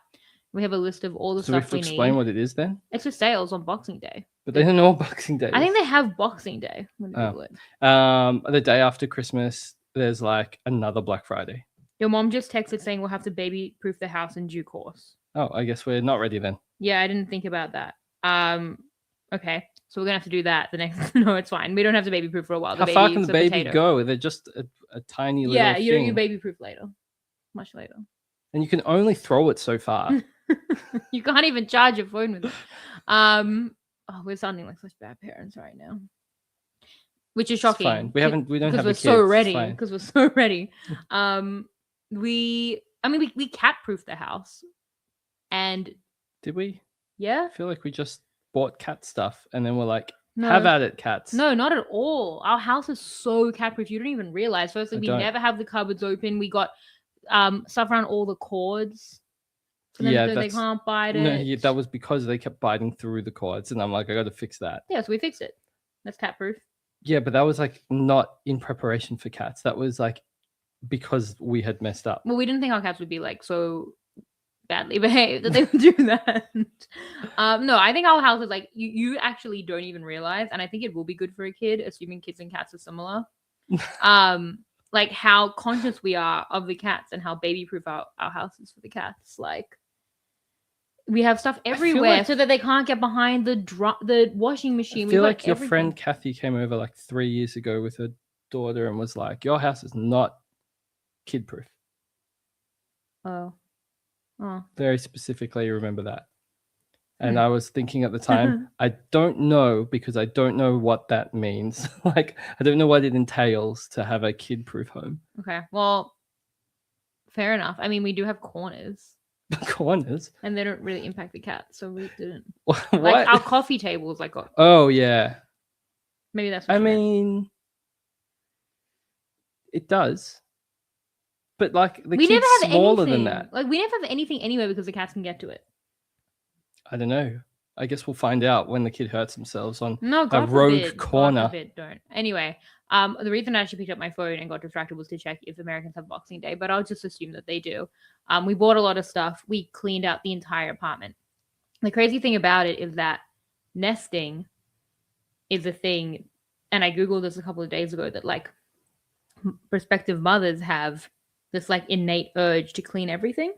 We have a list of all the So we have stuff to we explain need. what it is then? It's just sales on Boxing Day. But they don't know what Boxing Day is. I think they have Boxing Day. When they Oh. do it. The day after Christmas, there's like another Black Friday. Your mom just texted saying we'll have to baby proof the house in due course. Oh, I guess we're not ready then. Yeah, I didn't think about that. Okay. So we're gonna have to do that the next. No, it's fine. We don't have to baby proof for a while. How far can baby's the a baby potato. go? They're just a tiny little Yeah, you thing. baby proof later. Much later. And you can only throw it so far. You can't even charge your phone with it. Oh, we're sounding like such bad parents right now. Which is It's shocking. fine. We don't because have we're a kid. so It's ready. fine. Because we're so ready. We cat proofed the house. And Did we? yeah. I feel like we just bought cat stuff and then we're like, No. have at it, cats. No, not at all. Our house is so cat proof. You don't even realize. Firstly, I we don't. never have the cupboards open. We got stuff around all the cords. So then Yeah, they that's- can't bite it. No, yeah, that was because they kept biting through the cords, and I'm like, I got to fix that. Yeah, so we fixed it. That's cat proof. Yeah, but that was like not in preparation for cats. That was like because we had messed up. Well, we didn't think our cats would be like so badly behaved that they would do that. No, I think our house is like you actually don't even realize, and I think it will be good for a kid, assuming kids and cats are similar. Like how conscious we are of the cats and how baby proof our house is for the cats. Like we have stuff everywhere like, so that they can't get behind the washing machine. I feel We've like got your everything. friend Kathy came over like 3 years ago with her daughter and was like, "Your house is not kid proof." Oh. Very specifically remember that. And I was thinking at the time, I don't know, because I don't know what that means. Like, I don't know what it entails to have a kid proof home. Okay. Well, fair enough. I mean, we do have corners. Corners? And they don't really impact the cat, so we didn't. What? Like our coffee tables, like oh yeah. Maybe that's what I you meant. mean, it does. But like the we kid's never have smaller anything. than that. Like we never have anything anywhere because the cats can get to it. I don't know. I guess we'll find out when the kid hurts themselves on No, God a rogue forbid, corner. God forbid, don't. Anyway, the reason I actually picked up my phone and got distracted was to check if Americans have Boxing Day, but I'll just assume that they do. We bought a lot of stuff. We cleaned out the entire apartment. The crazy thing about it is that nesting is a thing, and I googled this a couple of days ago, that like prospective mothers have this like innate urge to clean everything,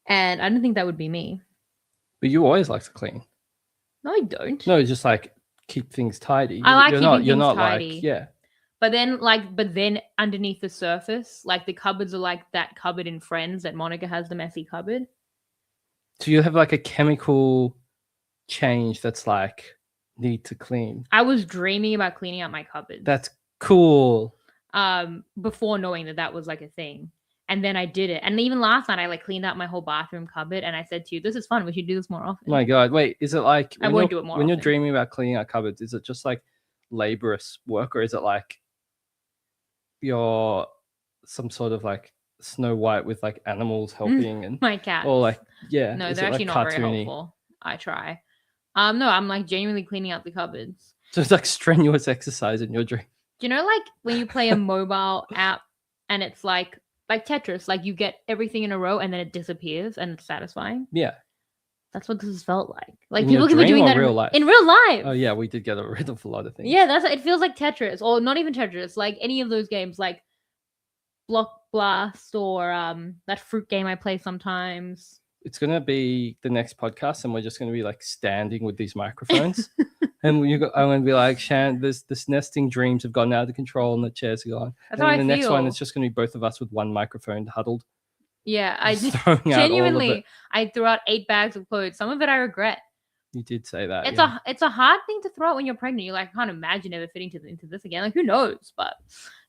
and I don't think that would be me. But you always like to clean. No, I don't. No, just like keep things tidy. I like you're keeping not, you're things not tidy. Like, yeah. But then underneath the surface, like the cupboards are like that cupboard in Friends that Monica has, the messy cupboard. So you have like a chemical change that's like need to clean. I was dreaming about cleaning out my cupboards. That's cool. Before knowing that was like a thing. And then I did it. And even last night I like cleaned out my whole bathroom cupboard, and I said to you, this is fun. We should do this more often. My God. Wait, is it like I won't do it more when you're often. dreaming about cleaning out cupboards, is it just like laborious work, or is it like you're some sort of like Snow White with like animals helping and my cats? Or like, yeah. No, they're actually not very helpful. I try. No, I'm like genuinely cleaning out the cupboards. So it's like strenuous exercise in your dream. Do you know like when you play a mobile app and it's like Tetris, like you get everything in a row and then it disappears and it's satisfying? Yeah. That's what this has felt like. Like in people can be doing that real life? In real life. Oh yeah, we did get rid of a lot of things. Yeah, it feels like Tetris, or not even Tetris, like any of those games, like Block Blast or that fruit game I play sometimes. It's gonna be the next podcast, and we're just gonna be like standing with these microphones, and I'm gonna be like, "Shan, this nesting dreams have gone out of control, and the chairs are gone." That's and how the I next feel. one, it's just gonna be both of us with one microphone huddled. Yeah, I genuinely. I threw out 8 bags of clothes. Some of it I regret. You did say that. It's a hard thing to throw out when you're pregnant. You're like, I can't imagine ever fitting into this again. Like, who knows? But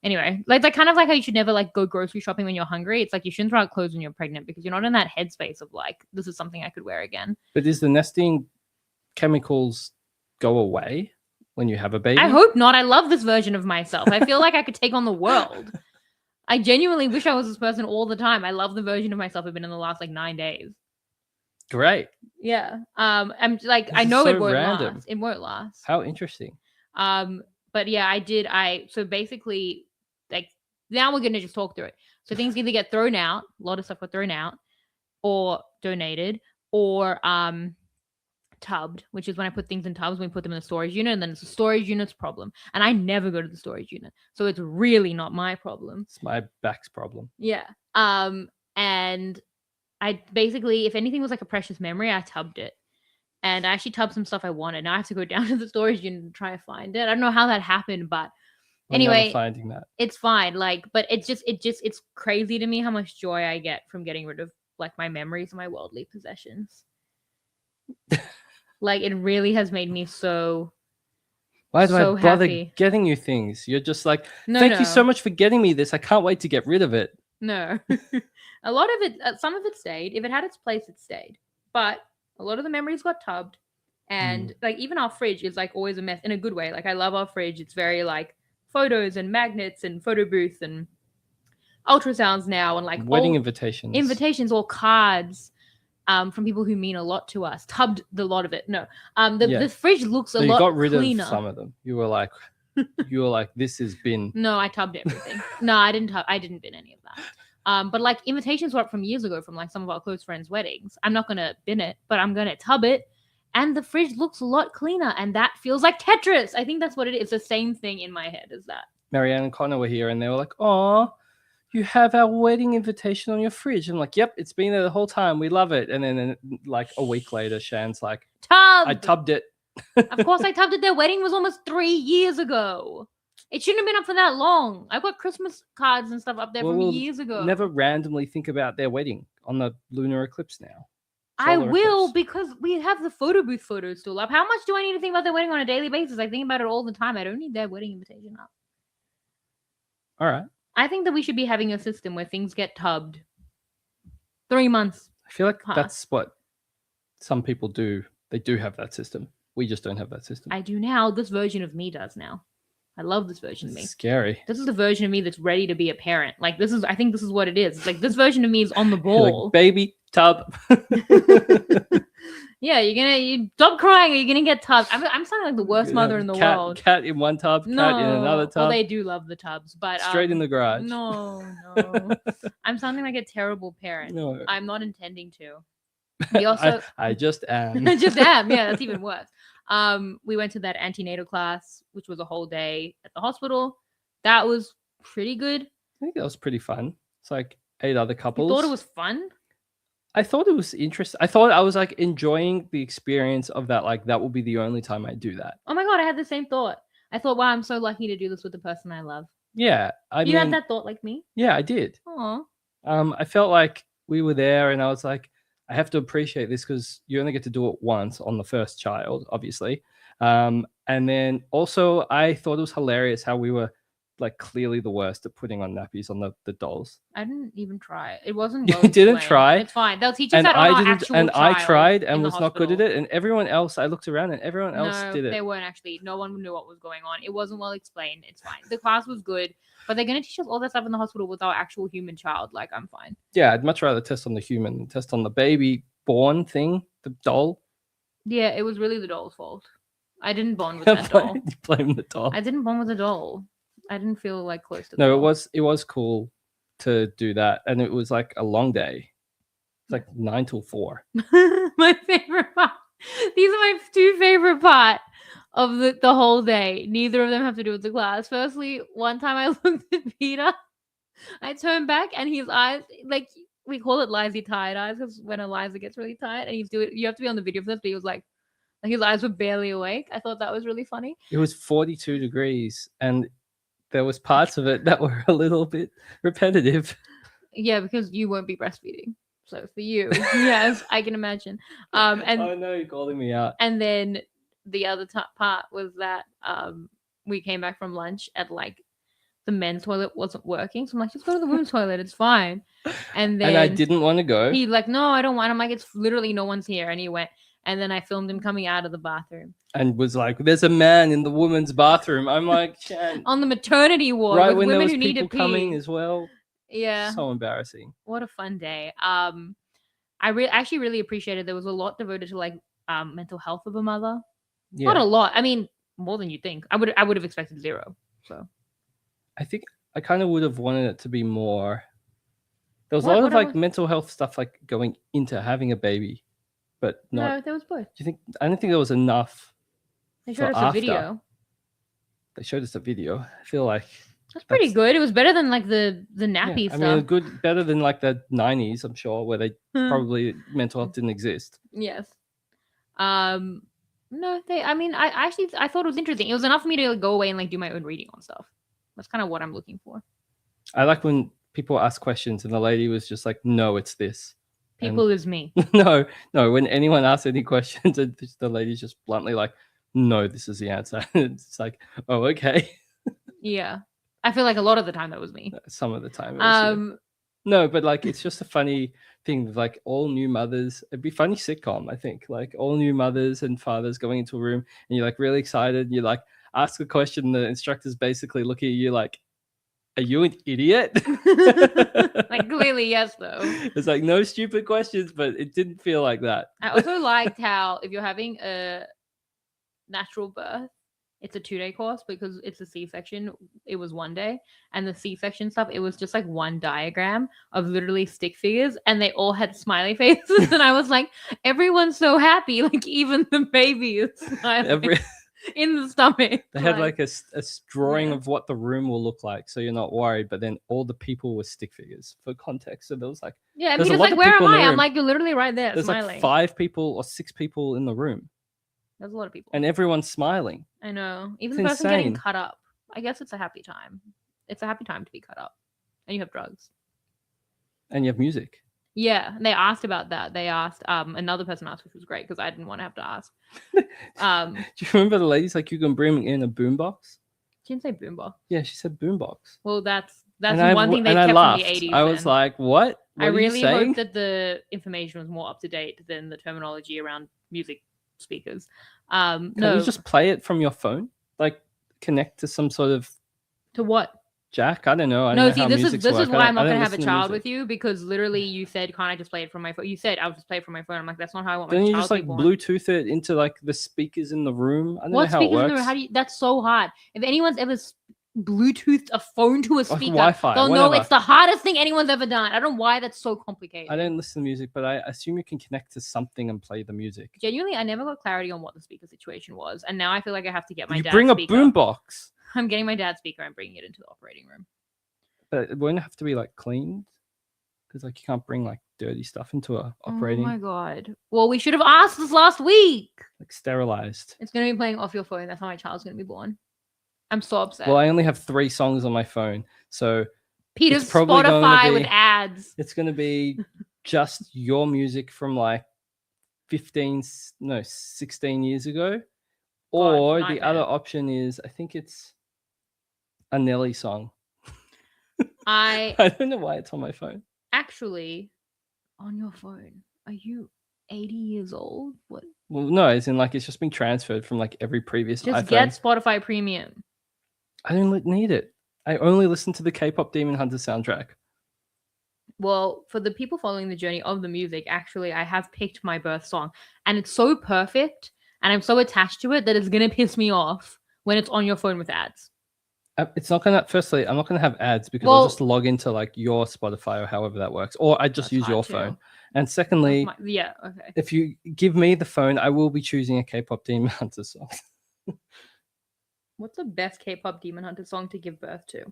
anyway, like kind of like how you should never like go grocery shopping when you're hungry. It's like you shouldn't throw out clothes when you're pregnant because you're not in that headspace of like, this is something I could wear again. But is the nesting chemicals go away when you have a baby? I hope not. I love this version of myself. I feel like I could take on the world. I genuinely wish I was this person all the time. I love the version of myself I've been in the last like 9 days. Great. Yeah. I'm like, I know so it won't random. last. It won't last. How interesting. But yeah, so basically, like, now we're gonna just talk through it. So things either get thrown out, a lot of stuff got thrown out, or donated, or tubbed, which is when I put things in tubs, we put them in the storage unit, and then it's the storage unit's problem. And I never go to the storage unit, so it's really not my problem. It's my back's problem. Yeah. And I basically, if anything was like a precious memory, I tubbed it. And I actually tubbed some stuff I wanted. Now I have to go down to the storage unit and try to find it. I don't know how that happened, but anyway, finding that. It's fine. Like, but it's crazy to me how much joy I get from getting rid of like my memories and my worldly possessions. Like, it really has made me so. Why do I bother happy. getting you things? You're just like, thank you so much for getting me this. I can't wait to get rid of it. No. A lot of it, some of it stayed. If it had its place, it stayed. But a lot of the memories got tubbed. And like even our fridge is like always a mess in a good way. Like I love our fridge. It's very like photos and magnets and photo booth and ultrasounds now and like wedding invitations or cards. from people who mean a lot to us. Tubbed the lot of it. No, the fridge looks a So you lot got rid cleaner. of some of them. You were like, this has been. No, I tubbed everything. No, I didn't. I didn't bin any of that. But like invitations were up from years ago from like some of our close friends' weddings. I'm not gonna bin it, but I'm gonna tub it. And the fridge looks a lot cleaner, and that feels like Tetris. I think that's what it is. It's the same thing in my head as that. Marianne and Connor were here, and they were like, "Oh, you have our wedding invitation on your fridge." I'm like, "Yep, it's been there the whole time. We love it." And then like a week later, Shan's like, Tubbed. "I tubbed it." Of course, I tubbed it. Their wedding was almost 3 years ago. It shouldn't have been up for that long. I've got Christmas cards and stuff up there from we'll years ago. Never randomly think about their wedding on the lunar eclipse now. I will, because we have the photo booth photos still up. How much do I need to think about their wedding on a daily basis? I think about it all the time. I don't need their wedding invitation up. All right. I think that we should be having a system where things get tubbed 3 months. I feel like that's what some people do. They do have that system. We just don't have that system. I do now. This version of me does now. I love this version of me. Scary. This is the version of me that's ready to be a parent. Like this is, I think this is what it is. It's like this version of me is on the ball. Like, baby, tub. Yeah, you stop crying or you're gonna get tubbed. I'm sounding like the worst mother in the world. Cat in one tub, cat in another tub. Well, they do love the tubs, but straight in the garage. No. I'm sounding like a terrible parent. No. I'm not intending to. We also I just am. just am. Yeah, that's even worse. We went to that antenatal class, which was a whole day at the hospital. That was pretty good. I think that was pretty fun. It's like 8 other couples. You thought it was fun? I thought it was interesting. I thought I was like enjoying the experience of that. Like that will be the only time I do that. Oh my god, I had the same thought. I thought, wow, I'm so lucky to do this with the person I love. Yeah, you had that thought like me? Yeah, I did. Aw. I felt like we were there, and I was like, I have to appreciate this because you only get to do it once on the first child, obviously. And then also, I thought it was hilarious how we were like clearly the worst at putting on nappies on the dolls. I didn't even try. It wasn't well You didn't try? It's fine. They'll teach us that on our actual and child I tried and was hospital. not good at it. And everyone else, I looked around and everyone else did it. They weren't actually. No one knew what was going on. It wasn't well explained. It's fine. The class was good, but they're going to teach us all that stuff in the hospital with our actual human child. Like, I'm fine. Yeah, I'd much rather test on the human than test on the baby born thing, the doll. Yeah, it was really the doll's fault. I didn't bond with that doll. You blame the doll. I didn't bond with the doll. I didn't feel like close to the No, doll. it was cool to do that. And it was like a long day. It's like 9 till 4. My favorite part. These are my 2 favorite part of the whole day. Neither of them have to do with the class. Firstly, one time I looked at Peter. I turned back and his eyes, like, we call it Liza tired eyes because when Eliza gets really tired and you have to be on the video for this, but he was like his eyes were barely awake. I thought that was really funny. It was 42 degrees and there was parts of it that were a little bit repetitive. Yeah, because you won't be breastfeeding. So for you, yes, I can imagine. And oh no, you're calling me out. And then the other part was that we came back from lunch at like the men's toilet wasn't working. So I'm like, just go to the women's toilet. It's fine. And then I didn't want to go. He like, no, I don't want. I'm like, it's literally no one's here. And he went. And then I filmed him coming out of the bathroom. And was like, there's a man in the women's bathroom. I'm like, Shan. On the maternity ward right with when women there was who need to people pee. coming as well. Yeah. So embarrassing. What a fun day. I actually really appreciated there was a lot devoted to like mental health of a mother. Yeah. Not a lot. I mean, more than you think. I would have expected 0. So I think I kind of would have wanted it to be more. There was a lot of like mental health stuff like going into having a baby. But no, there was both. Do you think? I don't think there was enough. They showed us a video. They showed us a video. I feel like that's pretty good. It was better than like the nappy stuff. I mean, better than like the 90s, I'm sure, where they probably mental health didn't exist. Yes. No, I thought it was interesting. It was enough for me to go away and like do my own reading on stuff. That's kind of what I'm looking for. I like when people ask questions and the lady was just like, "No, it's this." People is me. No. When anyone asks any questions, the lady's just bluntly like, "No, this is the answer." It's like, "Oh, okay." Yeah, I feel like a lot of the time that was me. Some of the time. It was, no, but like it's just a funny thing. Like all new mothers, it'd be funny sitcom. I think like all new mothers and fathers going into a room and you're like really excited. And you like ask a question. The instructor's basically looking at you like, Are you an idiot? Like clearly, yes, though. It's like no stupid questions, but it didn't feel like that. I also liked how if you're having a natural birth, it's a 2-day course because it's a C-section. It was 1 day, and the C-section stuff, it was just like one diagram of literally stick figures, and they all had smiley faces, and I was like, everyone's so happy, like even the baby is smiling Every in the stomach. they had like a drawing Yeah. of what the room will look like, so you're not worried. But then all the people were stick figures for context. So there was like Yeah, there's a because lot like, of where am people in the I? I'm room. like, you're literally right there, There's smiling. like 5 people or 6 people in the room, There's a lot of people. and everyone's smiling. I know. Even It's the person getting insane. cut up. I guess it's a happy time. It's a happy time to be cut up. And you have drugs. And you have music. Yeah, they asked about that. They asked, another person asked, which was great because I didn't want to have to ask. Do you remember the lady's like, you can bring in a boombox? She didn't say boombox. Yeah, she said boombox. Well, that's And one thing they I kept laughed. from the 80s. I was then. like, what? I are you really saying? hope that the information was more up to date than the terminology around music speakers. Can No, you just play it from your phone? Like connect to some sort of to what? jack? I don't know. I don't No, know see, how this is music's this is work. why I I'm not don't gonna have a listen to child music. with you because literally you said, "Can't I just play it from my phone?" You said, "I'll just play it from my phone." I'm like, that's not how I want my Don't you child just to like be born. Bluetooth it into like the speakers in the room? I don't What know how it speakers in works. the room? How do you? That's so hard. If anyone's ever Bluetoothed a phone to a speaker, Wi-Fi, they'll know whatever. it's the hardest thing anyone's ever done. I don't know why that's so complicated. I don't listen to music, but I assume you can connect to something and play the music. Genuinely, I never got clarity on what the speaker situation was, and now I feel like I have to get my You dad's bring a speaker. boombox, I'm getting my dad's speaker and bringing it into the operating room. but it won't have to be like cleaned because like you can't bring like dirty stuff into a operating. Oh my god! Well, we should have asked this last week. Like sterilized. It's gonna be playing off your phone. That's how my child's gonna be born. I'm so upset. Well, I only have 3 songs on my phone, so Peter's it's probably going to Spotify be- with ads. it's going to be just your music from like 16 years ago. Or the nightmare. other option is, I think it's a Nelly song. I I don't know why it's on my phone. actually on your phone. Are you 80 years old? What? Well, no, it's in like it's just been transferred from like every previous Just iPhone. get Spotify Premium. I don't need it. I only listen to the K-pop Demon Hunter soundtrack. Well, for the people following the journey of the music, actually, I have picked my birth song, and it's so perfect, and I'm so attached to it that it's gonna piss me off when it's on your phone with ads. It's not gonna. Firstly, I'm not gonna have ads because Well- I'll just log into like your Spotify or however that works, or I just That's use your hard too. phone. And secondly, Yeah, okay. if you give me the phone, I will be choosing a K-pop Demon Hunter song. What's the best K-pop Demon Hunter song to give birth to?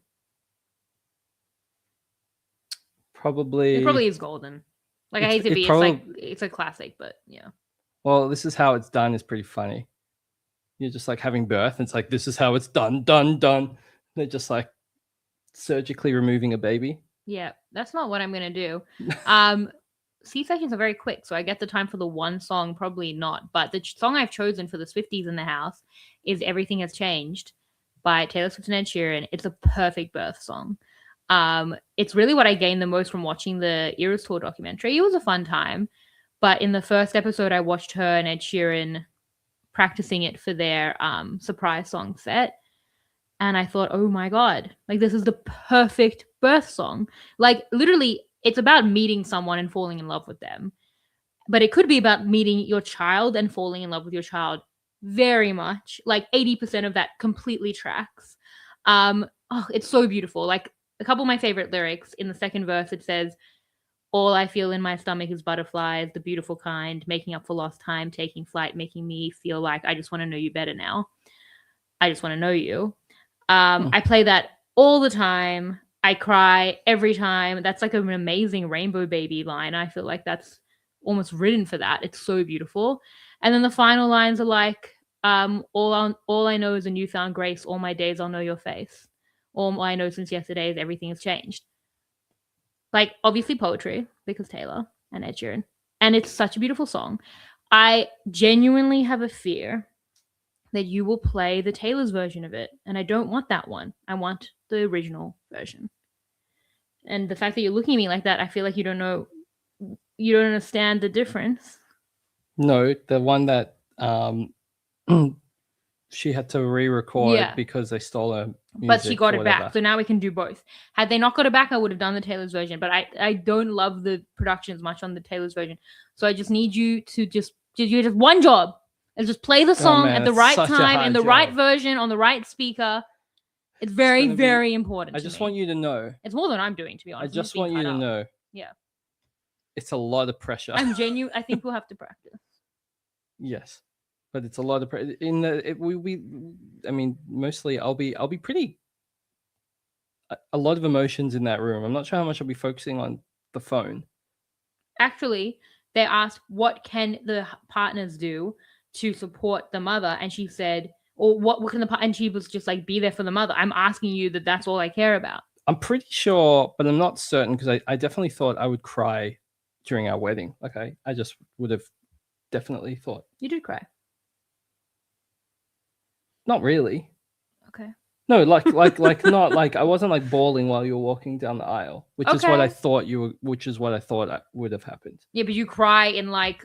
Probably. It probably is Golden. Like, I It's- hate to it be, it's a classic, but yeah. Well, This Is How It's Done is pretty funny. You're just like having birth, and it's like, this is how it's done. They're just like surgically removing a baby. Yeah, that's not what I'm gonna do. C-sections are very quick, so I get the time for the one song, probably not. But the song I've chosen for the Swifties in the house is "Everything Has Changed" by Taylor Swift and Ed Sheeran. It's a perfect birth song. It's really what I gained the most from watching the Eras Tour documentary. It was a fun time, but in the first episode, I watched her and Ed Sheeran practicing it for their surprise song set. And I thought, oh my God, like this is the perfect birth song. Like literally, it's about meeting someone and falling in love with them. But it could be about meeting your child and falling in love with your child very much. Like 80% of that completely tracks. It's so beautiful. Like a couple of my favorite lyrics in the second verse, it says, "All I feel in my stomach is butterflies, the beautiful kind, making up for lost time, taking flight, making me feel like I just want to know you better now. I just want to know you." I play that all the time. I cry every time. That's like an amazing Rainbow Baby line. I feel like that's almost written for that. It's so beautiful. And then the final lines are like, all I know is a newfound grace. All my days I'll know your face. All I know since yesterday is everything has changed. Like, obviously poetry, because Taylor and Ed Sheeran. And it's such a beautiful song. I genuinely have a fear that you will play the Taylor's version of it. And I don't want that one. I want the original version. And the fact that you're looking at me like that, I feel like you don't understand the difference. No, the one that she had to re-record Yeah. because they stole her music. But she got or it back, whatever. so now we can do both. Had they not got it back, I would have done the Taylor's version, but I don't love the production as much on the Taylor's version. So I just need you to just one job and just play the song man, at the it's right such a time in hard the right job. version on the right speaker. It's very, gonna be- very important. I to just me. want you to know. It's more than I'm doing, to be I honest. just want you to know. Yeah. It's a lot of pressure. I'm genuine. I think we'll have to practice. Yes, but it's a lot of pressure. In the we. I mean, mostly I'll be pretty. A lot of emotions in that room. I'm not sure how much I'll be focusing on the phone. Actually, they asked what can the partners do to support the mother, and she said, or what can the and she was just like, be there for the mother. I'm asking you that's all I care about. I'm pretty sure, but I'm not certain because I definitely thought I would cry during our wedding. Okay, I just would have definitely thought. You did cry. Not really. Okay. No, like not like I wasn't like bawling while you were walking down the aisle, which is what I Okay. thought you were, which is what I thought would have happened. Yeah, but you cry in like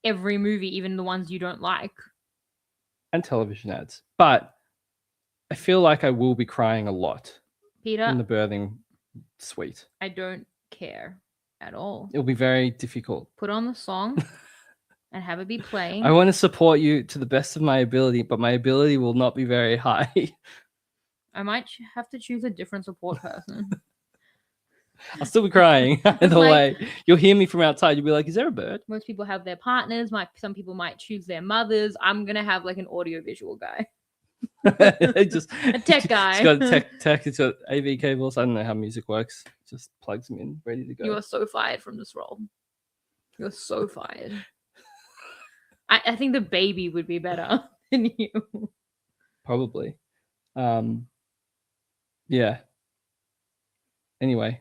every movie, even the ones you don't like. And television ads. But I feel like I will be crying a lot Peter, in the birthing suite. I don't care at all. It'll be very difficult. Put on the song and have it be playing. I want to support you to the best of my ability, but my ability will not be very high. I might have to choose a different support person. I'll still be crying either way. You'll hear me from outside. You'll be like, "Is there a bird?" Most people have their partners. Some people might choose their mothers. I'm gonna have like an audio-visual guy. Just A tech guy. It's got tech. It's got AV cables. I don't know how music works. Just plugs them in, ready to go. You are so fired from this role. You're so fired. I think the baby would be better than you. Probably. Yeah. Anyway,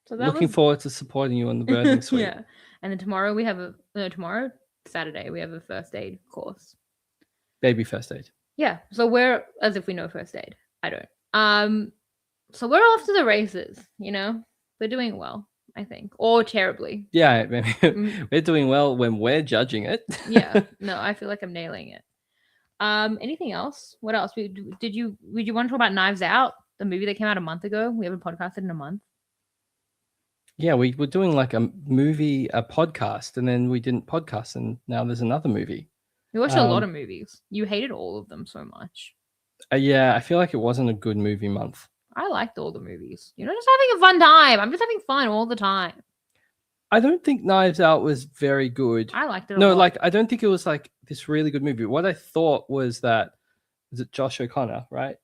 So looking forward to supporting you on the birthing suite. Yeah. And then tomorrow we have tomorrow, Saturday, we have a first aid course. Baby first aid. Yeah. So we're as if we know first aid. I don't. So we're off to the races, We're doing well, I think. Or terribly. Yeah, we're doing well when we're judging it. Yeah. No, I feel like I'm nailing it. Anything else? What else? Would you want to talk about Knives Out, the movie that came out a month ago? We haven't podcasted in a month. Yeah, we were doing like a podcast, and then we didn't podcast, and now there's another movie. We watched a lot of movies. You hated all of them so much. Yeah, I feel like it wasn't a good movie month. I liked all the movies. You're just having a fun time. I'm just having fun all the time. I don't think Knives Out was very good. I liked it a No, lot. like I don't think it was like this really good movie. What I thought was that, is it Josh O'Connor, right?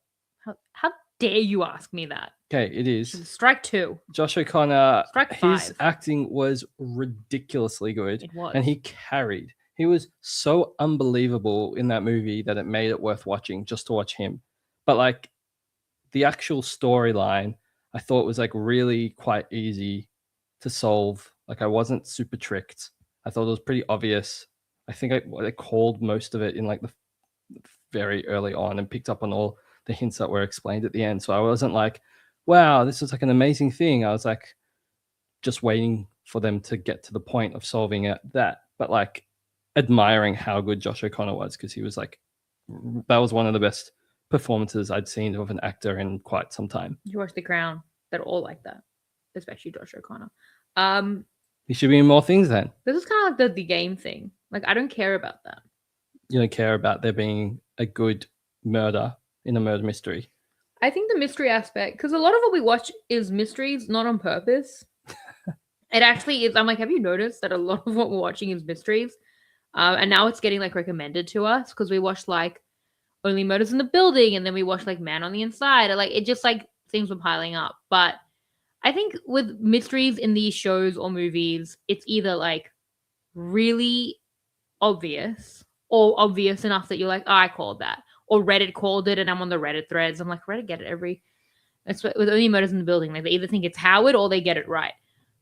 How dare you ask me that? Okay, it is. Strike 2. Josh O'Connor, Strike his 5. acting was ridiculously good. It was. And he carried. He was so unbelievable in that movie that it made it worth watching just to watch him. But like the actual storyline, I thought was like really quite easy to solve. Like I wasn't super tricked. I thought it was pretty obvious. I think I called most of it in like the very early on and picked up on all the hints that were explained at the end. So I wasn't like, wow, this is like an amazing thing. I was like just waiting for them to get to the point of solving it, but like admiring how good Josh O'Connor was, because he was like, that was one of the best performances I'd seen of an actor in quite some time. You watch The Crown. They're all like that, especially Josh O'Connor. He should be in more things then. This is kind of like the game thing. Like, I don't care about that. You don't care about there being a good murder in a murder mystery. I think the mystery aspect, because a lot of what we watch is mysteries, not on purpose. It actually is. I'm like, have you noticed that a lot of what we're watching is mysteries? And now it's getting like recommended to us because we watched like Only Murders in the Building, and then we watched like Man on the Inside. And, like, it just like things were piling up. But I think with mysteries in these shows or movies, it's either like really obvious or obvious enough that you're like, oh, I called that. Or Reddit called it and I'm on the Reddit threads. I'm like, Reddit get it that's what, with Only Murders in the Building. Like, they either think it's Howard or they get it right.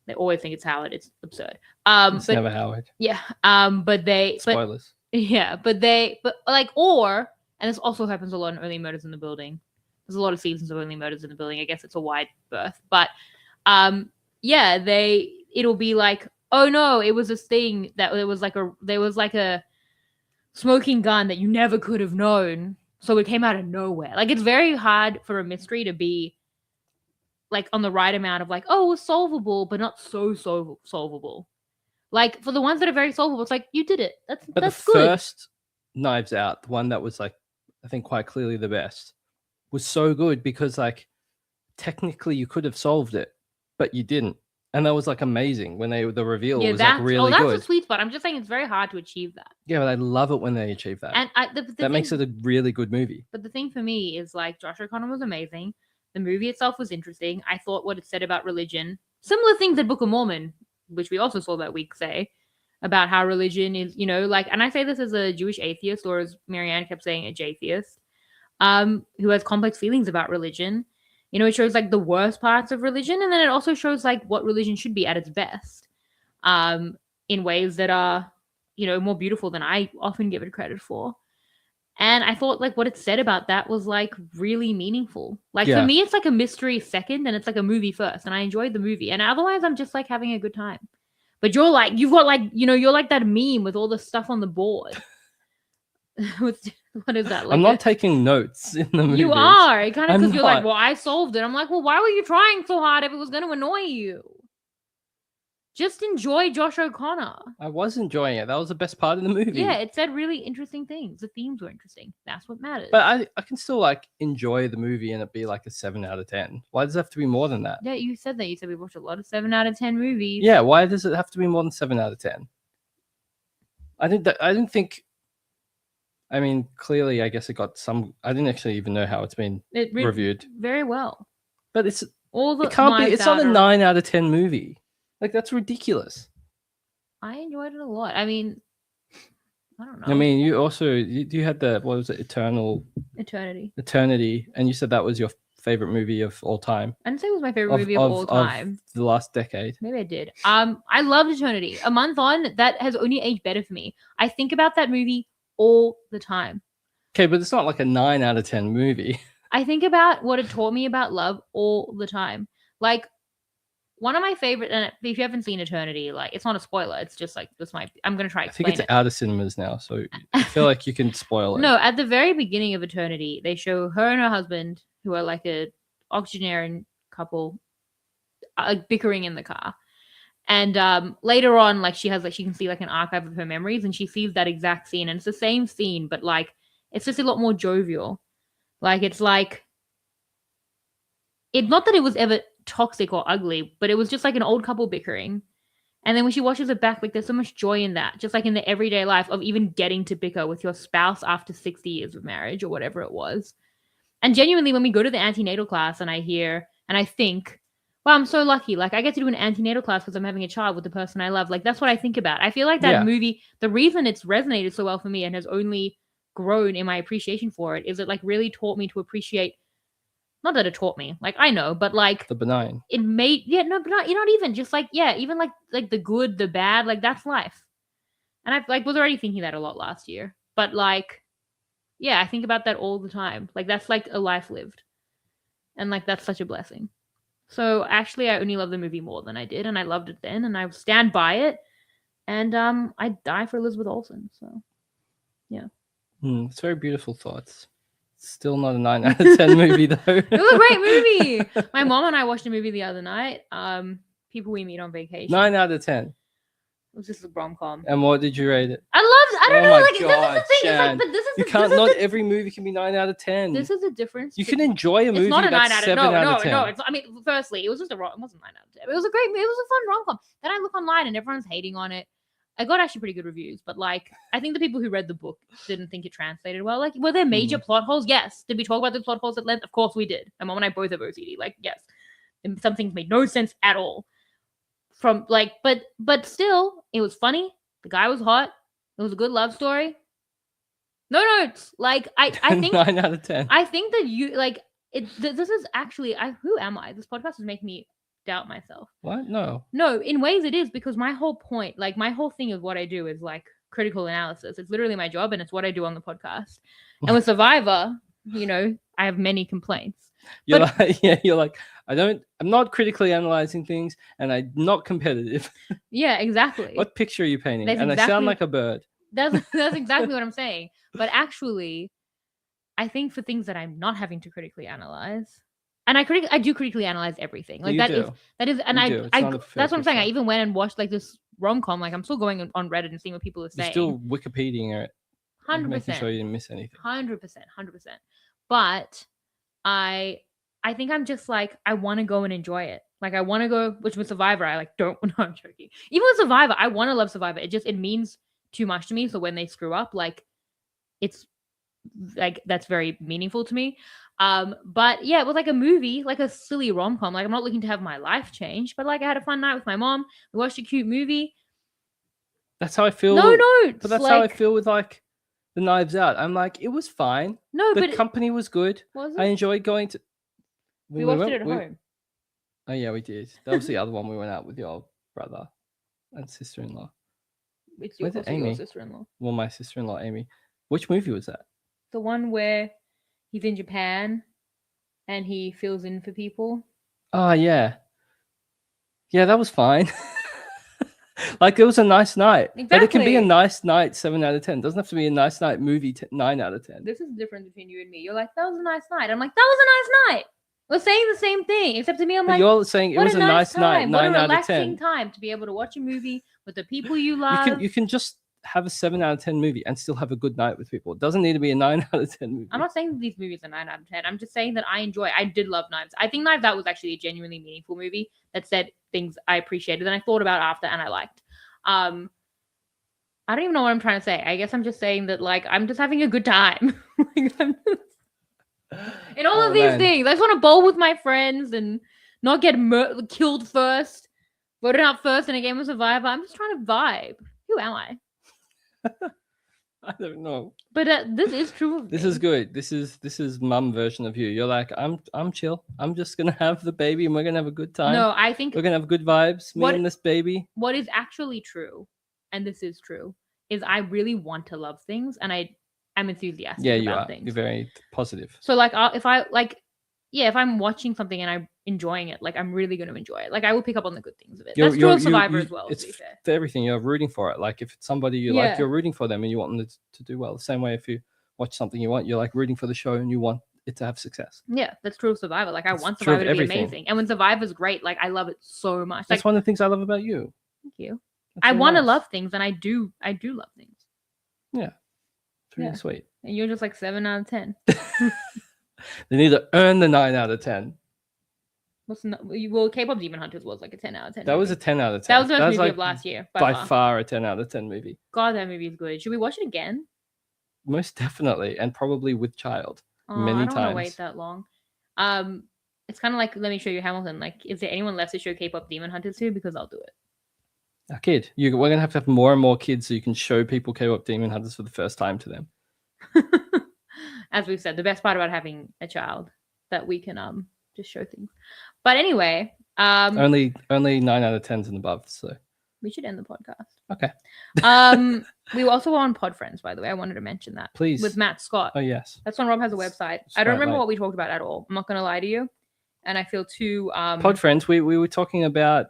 They always think it's Howard. It's absurd. It's never Howard. Yeah. Spoilers. But this also happens a lot in Only Murders in the Building. There's a lot of seasons of Only Murders in the Building. I guess it's a wide berth. But it'll be like, oh no, it was this thing that there was like a smoking gun that you never could have known. So it came out of nowhere. Like, it's very hard for a mystery to be like on the right amount of like, oh, it was solvable, but not so solvable. Like, for the ones that are very solvable, it's like, you did it. But That's the good. first Knives Out, the one that was like, I think quite clearly the best, was so good because like technically you could have solved it, but you didn't. And that was like amazing when the reveal was like really that's good. a sweet spot. I'm just saying it's very hard to achieve that. Yeah, but I love it when they achieve that. And that makes it a really good movie. But the thing for me is like Josh O'Connor was amazing. The movie itself was interesting. I thought what it said about religion, similar things that Book of Mormon, which we also saw that week, say about how religion is, you know, like, and I say this as a Jewish atheist, or as Marianne kept saying, a J-theist, who has complex feelings about religion. You know, it shows like the worst parts of religion, and then it also shows like what religion should be at its best, in ways that are, you know, more beautiful than I often give it credit for. And I thought like what it said about that was like really meaningful. Like for me, it's like a mystery second, and it's like a movie first, and I enjoyed the movie. And otherwise, I'm just like having a good time. But you're like, you've got like, you know, you're like that meme with all the stuff on the board. What is that? Like I'm not taking notes in the movie. You are. Kind of because you're like, not. well, I solved it. I'm like, well, why were you trying so hard if it was going to annoy you? Just enjoy Josh O'Connor. I was enjoying it. That was the best part of the movie. Yeah, it said really interesting things. The themes were interesting. That's what matters. But I can still like enjoy the movie and it be like a 7 out of 10. Why does it have to be more than that? Yeah, you said that. You said we watched a lot of 7 out of 10 movies. Yeah, why does it have to be more than 7 out of 10? I didn't think. I mean, clearly, I guess it got some. I didn't actually even know how it's been reviewed very well. But it's all the. It can't be. It's not a 9 out of 10 movie. Like, that's ridiculous. I enjoyed it a lot. I mean, I don't know. I mean, you also you had the, what was it, Eternity, and you said that was your favorite movie of all time. I didn't say it was my favorite movie of all time. Of the last decade. Maybe I did. I loved Eternity. A month on, that has only aged better for me. I think about that movie all the time. Okay, but it's not like a 9 out of 10 movie. I think about what it taught me about love all the time. Like, one of my favorite, and if you haven't seen Eternity, like, it's not a spoiler. It's just like, I'm going to try to explain it. I think it's out of cinemas now, so I feel like you can spoil it. No, at the very beginning of Eternity, they show her and her husband, who are like a octogenarian couple, bickering in the car. And later on, like, she can see like an archive of her memories, and she sees that exact scene, and it's the same scene, but like, it's just a lot more jovial. Like, it's like, it's not that it was ever toxic or ugly, but it was just like an old couple bickering. And then when she watches it back, like, there's so much joy in that, just like in the everyday life of even getting to bicker with your spouse after 60 years of marriage or whatever it was. And genuinely, when we go to the antenatal class and I hear and I think, wow, I'm so lucky, like, I get to do an antenatal class because I'm having a child with the person I love. Like, that's what I think about. I feel like that movie, the reason it's resonated so well for me and has only grown in my appreciation for it is it like really taught me to appreciate. Not that it taught me, like, I know, but like, the benign. It made, but not, you're not even just like, even like the good, the bad, like, that's life. And I like was already thinking that a lot last year, but like, I think about that all the time. Like, that's like a life lived, and like, that's such a blessing. So actually, I only love the movie more than I did, and I loved it then, and I stand by it. And I'd die for Elizabeth Olsen. So, yeah, it's very beautiful thoughts. Still not a 9 out of 10 movie though. It was a great movie. My mom and I watched a movie the other night. People We Meet on Vacation. 9 out of 10. It was just a rom-com. And what did you rate it? I don't know. Like, God, this is the thing. Shan, it's like, but this is you can't. Not every movie can be 9 out of 10. This is the difference. You can enjoy a movie. It's not a 9 out of 10. No. I mean, firstly, it was just it wasn't 9 out of 10. It was a great movie. It was a fun rom-com. Then I look online and everyone's hating on it. I got actually pretty good reviews, but like, I think the people who read the book didn't think it translated well. Like, were there major plot holes? Yes. Did we talk about the plot holes at length? Of course we did. My mom and I both have OCD. Like, yes. And some things made no sense at all. From like, but still, it was funny. The guy was hot. It was a good love story. No notes. Like, I think 9 out of 10. I think that you like it. This is actually who am I? This podcast is making me doubt myself. What? No, in ways it is, because my whole point, like, my whole thing of what I do is like critical analysis. It's literally my job, and it's what I do on the podcast. And with Survivor, I have many complaints. You're like, I'm not critically analyzing things, and I'm not competitive. Yeah, exactly. What picture are you painting? That's and exactly, I sound like a bird. That's exactly what I'm saying. But actually, I think for things that I'm not having to critically analyze, and I do critically analyze everything. Like You do. that is, and You do. It's not a fair that's what I'm saying. I picture. even went and watched like this rom com. Like I'm still going on Reddit and seeing what people are You're saying. still Wikipediaing it, Hundred making sure percent, you didn't miss anything. 100%. But I I think I'm just like I want to go and enjoy it. Like I want to go, which with Survivor, I like don't. No, I'm joking. Even with Survivor, I want to love Survivor. It means too much to me. So when they screw up, like it's like that's very meaningful to me. But yeah, it was like a movie, like a silly rom com. Like I'm not looking to have my life change, but like I had a fun night with my mom. We watched a cute movie. That's how I feel. No But notes. that's how I Like feel with like the Knives Out. I'm like, it was fine. no, The but company was good. was I it? enjoyed going to. We when watched it went- at we- home. Oh yeah, we did. That was the other one we went out with your brother and sister-in-law. It's your, Was it also your Amy? sister-in-law. Well, my sister-in-law Amy. Which movie was that? The one where he's in Japan and he fills in for people. Oh yeah, yeah, that was fine. Like it was a nice night, but it can be a Exactly. nice night. 7 out of 10. It doesn't have to be a nice night movie. 9 out of 10. This is the difference between you and me. You're like, that was a nice night. I'm like, that was a nice night. We're saying the same thing, except to me, I'm But like, you're saying it what was a a nice night. time. What a 9 out of relaxing 10. time to be able to watch a movie with the people you You love. can just have a 7 out of 10 movie and still have a good night with people. It doesn't need to be a 9 out of 10 movie. I'm not saying that these movies are 9 out of 10. I'm just saying that I enjoy. I did love Knives. I think Knives Out was actually a genuinely meaningful movie that said things I appreciated and I thought about after and I liked. I don't even know what I'm trying to say. I guess I'm just saying that like I'm just having a good time. Like, in all Oh, of these man. things, I just want to bowl with my friends and not get killed first, voted out first in a game of Survivor. I'm just trying to vibe. Who am I? I don't know. But this is true. Of This me. is good. This is mum version of you. You're like, I'm chill. I'm just gonna have the baby and we're gonna have a good time. No, I think We're gonna have good vibes. Me What- and this baby. what is actually true, and this is true, is I really want to love things, and I'm enthusiastic Yeah, you about are. things. You're very positive. So like if I like, yeah, if I'm watching something and I'm enjoying it, like I'm really going to enjoy it. Like I will pick up on the good things of it. That's true of Survivor as well. It's To be fair. for everything. You're rooting for it. Like if it's somebody you like, Yeah. you're rooting for them and you want them to do well. The same way if you watch something you want, you're like rooting for the show and you want it to have success. Yeah, that's true of Survivor. Like I It's want true of Survivor to be everything. amazing, and when Survivor's great, like I love it so much. Like That's one of the things I love about you. thank you. That's I really want to nice. love things, and I do love things. It's really Yeah. sweet. And you're just like 7 out of 10. They need to earn the 9 out of 10. Well, K-pop Demon Hunters was like a 10 out of 10. That was a movie. 10 out of 10. That was the best movie like of last year by far. far a 10 out of 10 movie. God, that movie is good. Should we watch it again? Most definitely, and probably with child. Oh, Many I don't want to times. wait that long. It's kind of like Let Me Show You Hamilton. Like, is there anyone left to show K-pop Demon Hunters to? Because I'll do it. A kid. We're gonna have more and more kids so you can show people K-pop Demon Hunters for the first time to them. As we've said, the best part about having a child that we can just show things. But anyway, Only 9 out of 10s and above. So we should end the podcast. okay, We were also on Pod Friends, by the way. I wanted to mention that. please. With Matt Scott. Oh yes. That's when Rob has a website. It's I don't quite remember late. what we talked about at all. I'm not gonna lie to you. And I feel too Pod Friends. We were talking about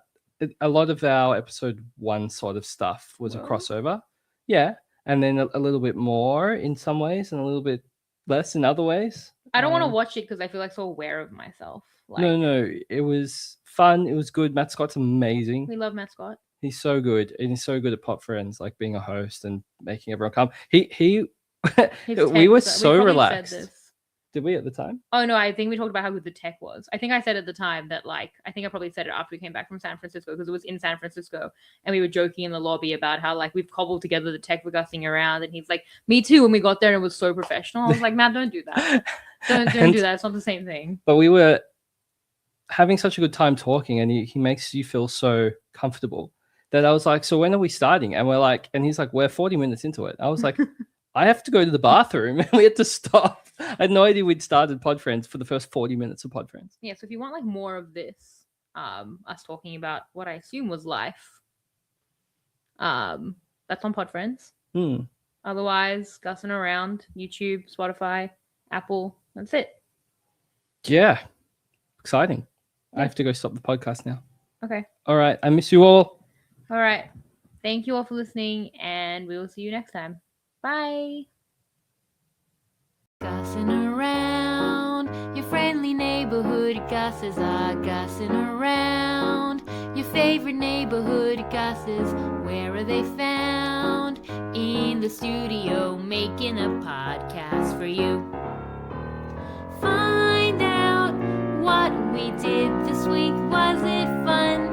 a lot of our episode 1 sort of stuff was a Well. crossover. Yeah, and then a little bit more in some ways and a little bit less in other ways. I don't want to watch it because I feel like so aware of myself. Like No, it was fun. It was good. Matt Scott's amazing. we love Matt Scott. He's so good, and he's so good at Pod Friends, like being a host and making everyone come. He His we were tech- so probably said relaxed. this. Did we at the time? Oh no, I think we talked about how good the tech was. I think I said at the time that like I think I probably said it after we came back from San Francisco because it was in San Francisco and we were joking in the lobby about how like we've cobbled together the tech we're gussing around and he's like, me too, when we got there and it was so professional. I was like, Matt, don't do that. Don't And- do that. It's not the same thing. But we were having such a good time talking, and he makes you feel so comfortable that I was like, so when are we starting? And we're like, and he's like, we're 40 minutes into it. I was like, I have to go to the bathroom, and we had to stop. I had no idea we'd started Pod Friends for the first 40 minutes of Pod Friends. Yeah, so if you want like more of this, us talking about what I assume was life, that's on Pod Friends. Hmm. Otherwise, Gussin around YouTube, Spotify, Apple. That's it. Yeah, exciting. I Yeah. have to go stop the podcast now. Okay. All right, I miss you all. All right. Thank you all for listening, and we will see you next time. Bye. Gussin' around your friendly neighborhood Gusses are gussin' around your favorite neighborhood Gusses. Where are they found? In the studio making a podcast for you. Find out what we did this week. Was it fun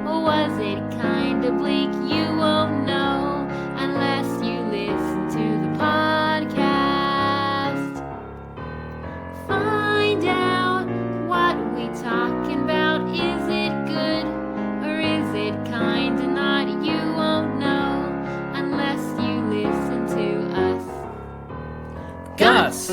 or was it kinda bleak? You won't know unless you listen to the podcast. Find out what we talking about. Is it good or is it kinda not? You won't know unless you listen to us. Gus!